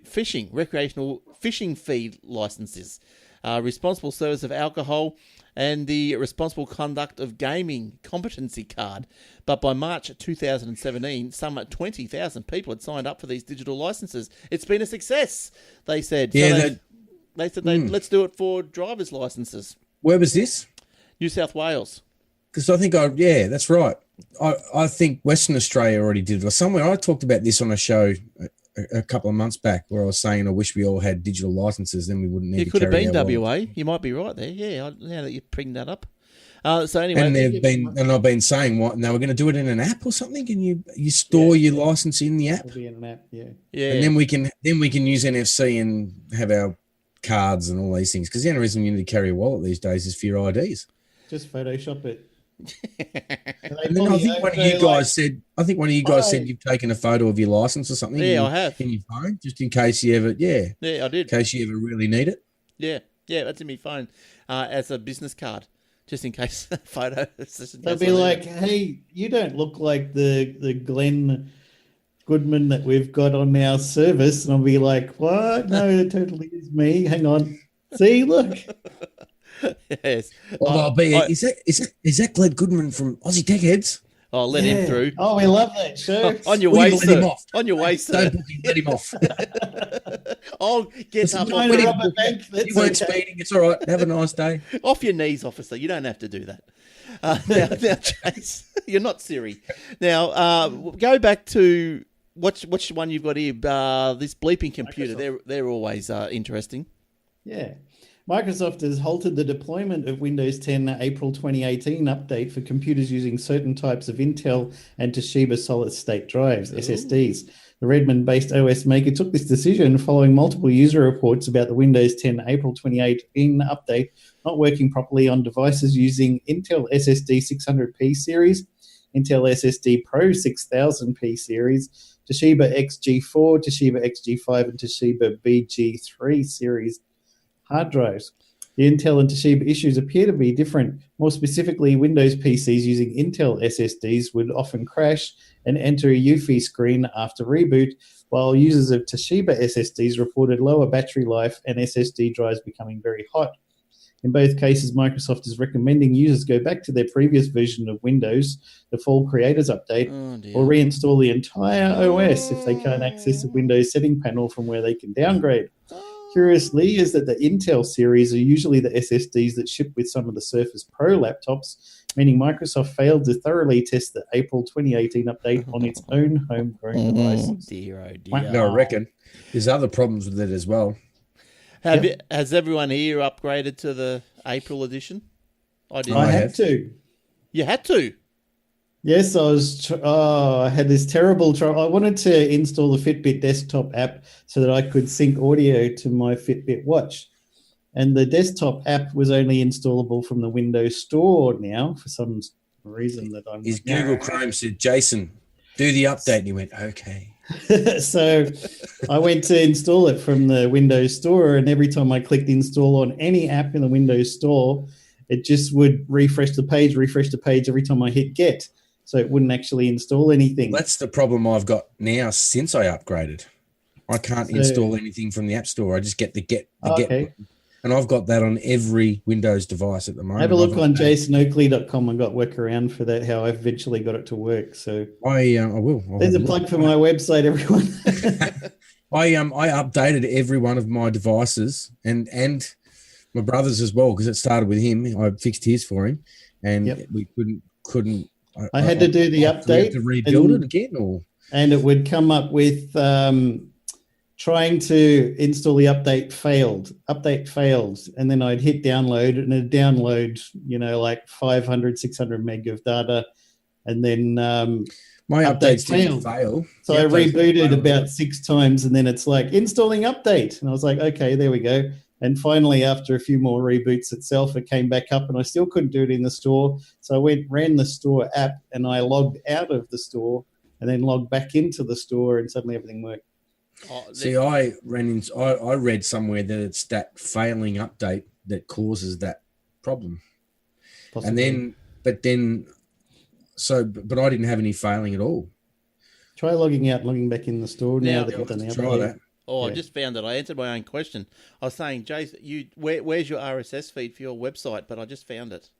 fishing, recreational fishing feed licenses, responsible service of alcohol, and the responsible conduct of gaming competency card. But by March 2017, some 20,000 people had signed up for these digital licenses. It's been a success, they said. Yeah, So let's do it for driver's licenses. Where was this? New South Wales. Because I think that's right. I think Western Australia already did it. Or somewhere I talked about this on a show a couple of months back where I was saying I wish we all had digital licenses, then we wouldn't need to carry. It could have been our WA. You might be right there. Yeah, now that you bring that up. So anyway, and I've been saying what now we're going to do it in an app or something, and you store your license in the app. It'll be in an app, yeah. and then we can use NFC and have our cards and all these things. Because the only reason you need to carry a wallet these days is for your IDs. Just Photoshop it. And then I think one of you guys said you've taken a photo of your license or something. Yeah, I have. In your phone, just in case you ever. Yeah, I did. In case you ever really need it. Yeah, that's in my phone as a business card, just in case photo. They'll be like, "Hey, you don't look like the Glenn Goodman that we've got on our service," and I'll be like, "What? No, it totally is me. Hang on, see, look." Yes. Well, is that Glenn Goodman from Aussie Tech Heads? I'll let him through. Oh, we love that show. On your way, sir. Off. On your way, sir. Don't book him, let him off. I'll get up. He weren't speeding. It's all right. Have a nice day. Off your knees, officer. You don't have to do that. Now, Chase, you're not Siri. Now, go back to which one you've got here. This bleeping computer. They're always interesting. Yeah. Microsoft has halted the deployment of Windows 10 April 2018 update for computers using certain types of Intel and Toshiba solid-state drives, SSDs. The Redmond-based OS maker took this decision following multiple user reports about the Windows 10 April 2018 update not working properly on devices using Intel SSD 600p series, Intel SSD Pro 6000p series, Toshiba XG4, Toshiba XG5, and Toshiba BG3 series hard drives. The Intel and Toshiba issues appear to be different. More specifically, Windows PCs using Intel SSDs would often crash and enter a UFI screen after reboot, while users of Toshiba SSDs reported lower battery life and SSD drives becoming very hot. In both cases, Microsoft is recommending users go back to their previous version of Windows, the Fall Creators Update, or reinstall the entire OS if they can't access the Windows setting panel from where they can downgrade. Curiously, is that the Intel series are usually the SSDs that ship with some of the Surface Pro laptops, meaning Microsoft failed to thoroughly test the April 2018 update on its own homegrown devices. Dear, oh dear. No, I reckon there's other problems with it as well. Has everyone here upgraded to the April edition? I did. I had to. You had to? Yes, I had this terrible trouble. I wanted to install the Fitbit desktop app so that I could sync audio to my Fitbit watch. And the desktop app was only installable from the Windows Store now for some reason that I'm... His Google Chrome said, Jason, do the update. And he went, okay. So I went to install it from the Windows Store, and every time I clicked install on any app in the Windows Store, it just would refresh the page every time I hit get. So it wouldn't actually install anything. That's the problem I've got now since I upgraded. I can't install anything from the App Store. I just get the get button. And I've got that on every Windows device at the moment. Have a look on jasonoakley.com. I got workaround for that, how I eventually got it to work. So I will. There's a plug for my website, everyone. I updated every one of my devices and my brother's as well, because it started with him. I fixed his for him, and we couldn't. I had to do the update to rebuild it again, and it would come up with trying to install the update failed, and then I'd hit download, and it'd download, like 500, 600 meg of data, and then my updates didn't fail. So I rebooted about 6 times, and then it's like installing update, and I was like, okay, there we go. And finally, after a few more reboots itself, it came back up, and I still couldn't do it in the store. So I ran the store app, and I logged out of the store, and then logged back into the store, and suddenly everything worked. See, I read somewhere that it's that failing update that causes that problem. Possibly. And then, but I didn't have any failing at all. Try logging out and logging back in the store now that you've done the update. Try that. Oh, yeah. I just found that I answered my own question. I was saying, Jason, where's your RSS feed for your website? But I just found it.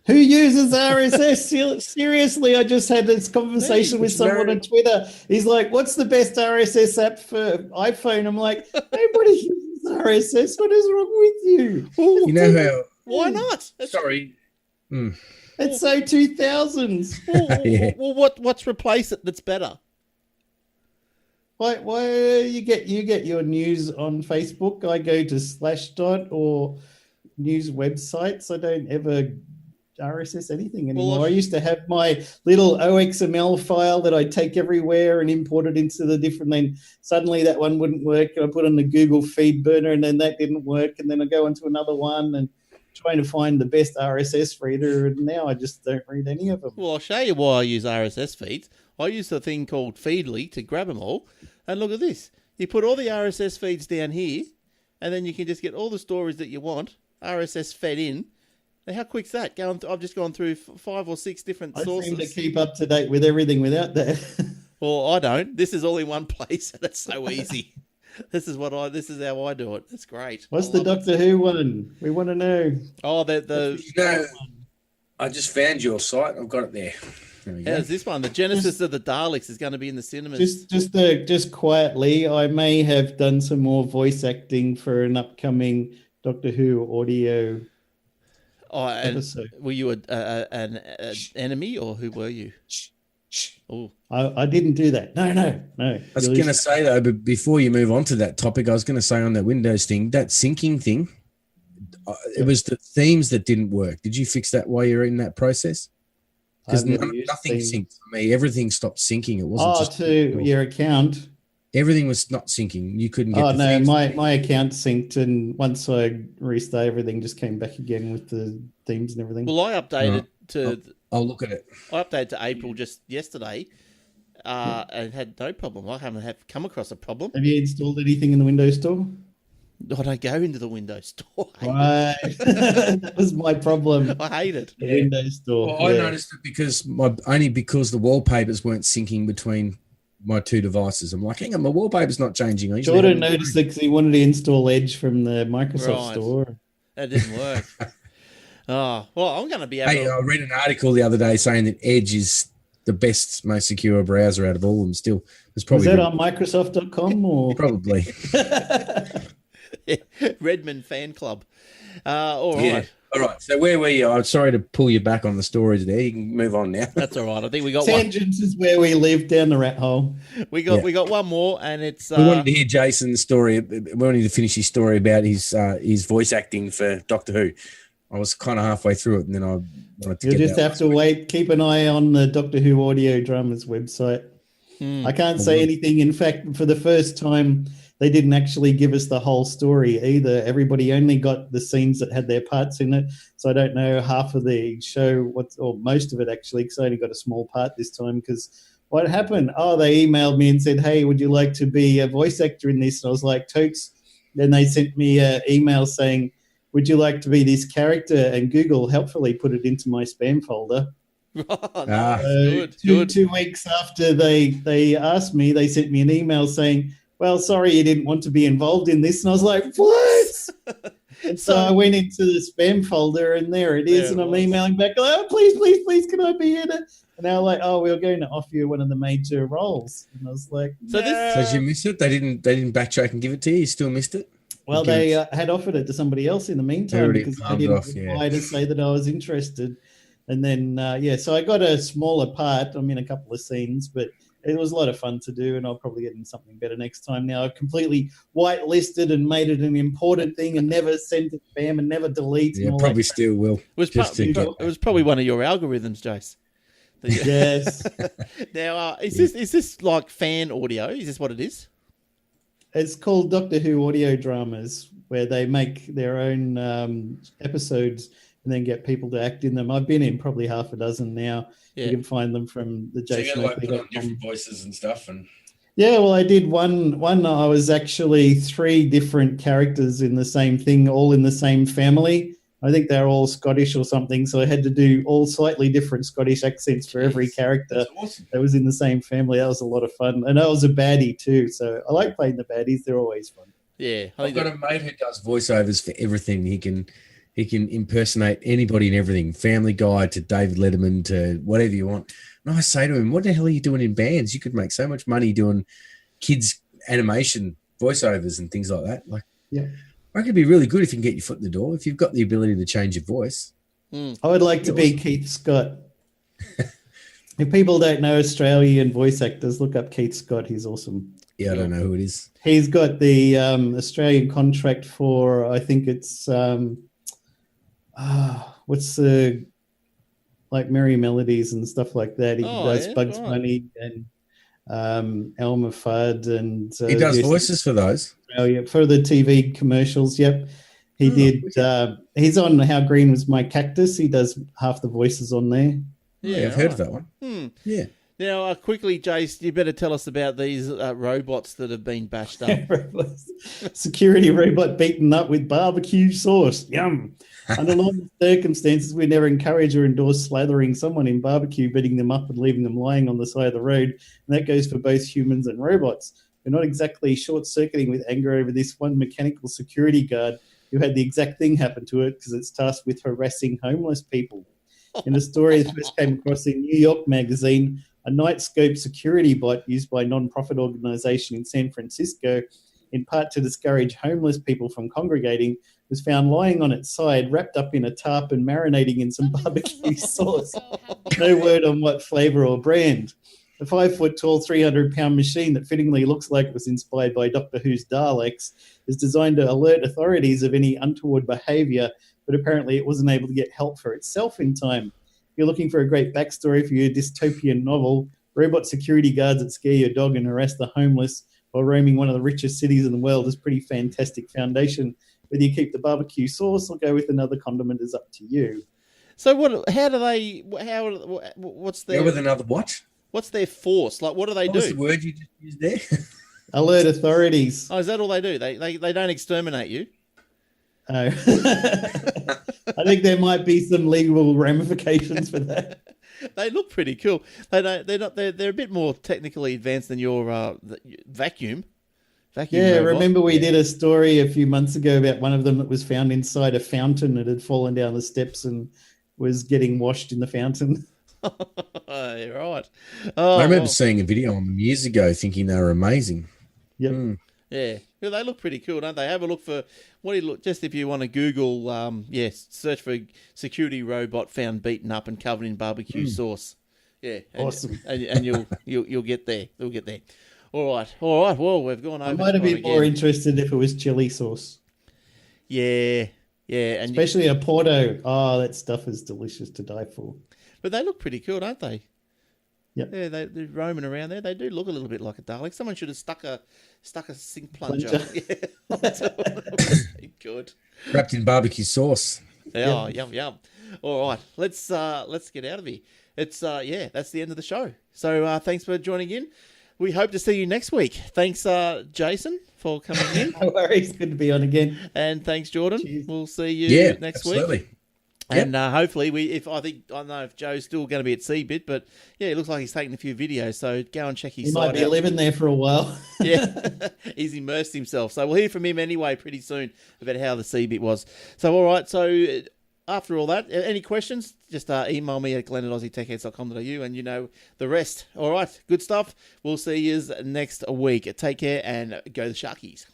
Who uses RSS? Seriously, I just had this conversation with someone on Twitter. He's like, what's the best RSS app for iPhone? I'm like, nobody uses RSS. What is wrong with you? You know how... Why not? Sorry. It's so 2000s. Well, what's replaced it that's better? Why you get your news on Facebook? I go to Slashdot or news websites. I don't ever RSS anything anymore. I used to have my little OXML file that I'd take everywhere and import it into the different. Then suddenly that one wouldn't work, and I put on the Google feed burner, and then that didn't work, and then I go into another one and trying to find the best RSS reader, and now I just don't read any of them. Well, I'll show you why I use RSS feeds. I use a thing called Feedly to grab them all, and look at this. You put all the RSS feeds down here, and then you can just get all the stories that you want, RSS fed in. Now, how quick's that? I've just gone through 5 or 6 different sources. I seem to keep up to date with everything without that. Well, I don't. This is all in one place, and it's so easy. This is how I do it. It's great. What's the Doctor Who one? We want to know. Oh, I just found your site. I've got it there. How's this one? The Genesis of the Daleks is going to be in the cinemas. Just quietly, I may have done some more voice acting for an upcoming Doctor Who audio episode. Were you an enemy, or who were you? Oh, I didn't do that. No. I was going to say, though, but before you move on to that topic, I was going to say on that Windows thing, that syncing thing, it was the themes that didn't work. Did you fix that while you're in that process? Because nothing synced for me. Everything stopped syncing. It wasn't to your account. Everything was not syncing. You couldn't get the themes. My account synced, and once I restarted, everything just came back again with the themes and everything. Well, I updated to... I'll look at it. I updated to April just yesterday and had no problem. I haven't come across a problem. Have you installed anything in the Windows Store? I don't go into the Windows Store. Right. That was my problem. I hate it. The Windows Store. Well, I noticed it because the wallpapers weren't syncing between my two devices. I'm like, hang on, my wallpaper's not changing. Jordan noticed it because he wanted to install Edge from the Microsoft Store. That didn't work. Oh, well, I'm going to be able to... I read an article the other day saying that Edge is the best, most secure browser out of all of them still. Was that on Microsoft.com or? Probably. Redmond fan club. All right. Yeah. All right. So where were you? I'm sorry to pull you back on the stories there. You can move on now. That's all right. I think we got Tangents is where we live, down the rat hole. We got one more, and it's... We wanted to hear Jason's story. We wanted to finish his story about his voice acting for Doctor Who. I was kind of halfway through it, and then I wanted to You'll just have to wait. Keep an eye on the Doctor Who Audio Dramas website. I can't say anything. In fact, for the first time, they didn't actually give us the whole story either. Everybody only got the scenes that had their parts in it. So I don't know half of the show, or most of it actually, because I only got a small part this time. Because what happened? Oh, they emailed me and said, hey, would you like to be a voice actor in this? And I was like, totes. Then they sent me an email saying, would you like to be this character? And Google helpfully put it into my spam folder. Oh, nice. Good. 2 weeks after they asked me, they sent me an email saying, well, sorry, you didn't want to be involved in this. And I was like, what? And so I went into the spam folder, and there it is. And I'm emailing back, oh, please, can I be in it? And they're like, oh, we're going to offer you one of the major roles. And I was like, no. So did you miss it? They didn't backtrack and give it to you? You still missed it? Well, they had offered it to somebody else in the meantime because I didn't reply to say that I was interested. And then, so I got a smaller part. I'm in a couple of scenes, but it was a lot of fun to do, and I'll probably get in something better next time. Now I've completely whitelisted and made it an important thing and never sent it spam and never delete. Yeah, probably still will. It was probably one of your algorithms, Jace. Yes. Now, is this like fan audio? Is this what it is? It's called Doctor Who Audio Dramas, where they make their own episodes and then get people to act in them. I've been in probably half a dozen now. Yeah. You can find them from the Jason. So you put on different voices and stuff, and yeah. Well, I did one. I was actually 3 different characters in the same thing, all in the same family. I think they're all Scottish or something, so I had to do all slightly different Scottish accents for every character that was in the same family. That was a lot of fun. And I was a baddie too, so I like playing the baddies. They're always fun. Yeah. I've got a mate who does voiceovers for everything. He can impersonate anybody and everything, Family Guy to David Letterman to whatever you want. And I say to him, what the hell are you doing in bands? You could make so much money doing kids' animation voiceovers and things like that. Like, yeah. I reckon it'd be really good if you can get your foot in the door, if you've got the ability to change your voice. I would like to be Keith Scott. If people don't know Australian voice actors, look up Keith Scott. He's awesome. Yeah, I don't know who it is. He's got the Australian contract for, I think it's, what's the, like Merry Melodies and stuff like that. He does Bugs Bunny and Elmer Fudd. And he does voices for those. Oh, yeah, for the TV commercials, yep. He did. He's on How Green Was My Cactus. He does half the voices on there. Yeah, I've heard of that one. Yeah. Now, quickly, Jace, you better tell us about these robots that have been bashed up. Security robot beaten up with barbecue sauce. Yum. Under normal circumstances, we never encourage or endorse slathering someone in barbecue, beating them up and leaving them lying on the side of the road. And that goes for both humans and robots. We're not exactly short-circuiting with anger over this one mechanical security guard who had the exact thing happen to it because it's tasked with harassing homeless people. In a story that first came across in New York Magazine, a Nightscope security bot used by a non-profit organization in San Francisco, in part to discourage homeless people from congregating, was found lying on its side, wrapped up in a tarp and marinating in some barbecue sauce. No word on what flavor or brand. The 5-foot-tall, 300-pound machine that fittingly looks like it was inspired by Doctor Who's Daleks is designed to alert authorities of any untoward behaviour, but apparently it wasn't able to get help for itself in time. If you're looking for a great backstory for your dystopian novel, robot security guards that scare your dog and harass the homeless while roaming one of the richest cities in the world is pretty fantastic foundation. Whether you keep the barbecue sauce or go with another condiment is up to you. So what's their... Go with another what? What's their force? Like, what do they do? What's the word you just used there? Alert authorities. Oh, is that all they do? They don't exterminate you. Oh. I think there might be some legal ramifications for that. They look pretty cool. They're a bit more technically advanced than your vacuum. Yeah, robot. remember we did a story a few months ago about one of them that was found inside a fountain. It had fallen down the steps and was getting washed in the fountain. Right. I remember seeing a video on them years ago, thinking they were amazing. Yep. Yeah, they look pretty cool, don't they? Have a look for what do you look? Just if you want to Google, search for security robot found beaten up and covered in barbecue sauce. Yeah, Awesome. And you'll get there. We'll get there. All right. Well, we've gone over. I might have been more interested if it was chili sauce. Yeah, and especially a Porto. Oh, that stuff is delicious to die for. But they look pretty cool, don't they? Yep. Yeah, they're roaming around there. They do look a little bit like a Dalek. Someone should have stuck a sink plunger. Yeah. Good. Wrapped in barbecue sauce. Yeah, yum. All right, let's get out of here. It's that's the end of the show. So thanks for joining in. We hope to see you next week. Thanks, Jason, for coming in. No worries. Good to be on again. And thanks, Jordan. Cheers. We'll see you next absolutely. week. And hopefully, I don't know if Joe's still going to be at CBIT, but yeah, it looks like he's taking a few videos. So go and check his He site might be out. living there for a while. Yeah, he's immersed himself. So we'll hear from him anyway pretty soon about how the CBIT was. So all right. So after all that, any questions? Just email me at glenn@aussietechheads.com.au and you know the rest. All right, good stuff. We'll see you next week. Take care and go the Sharkies.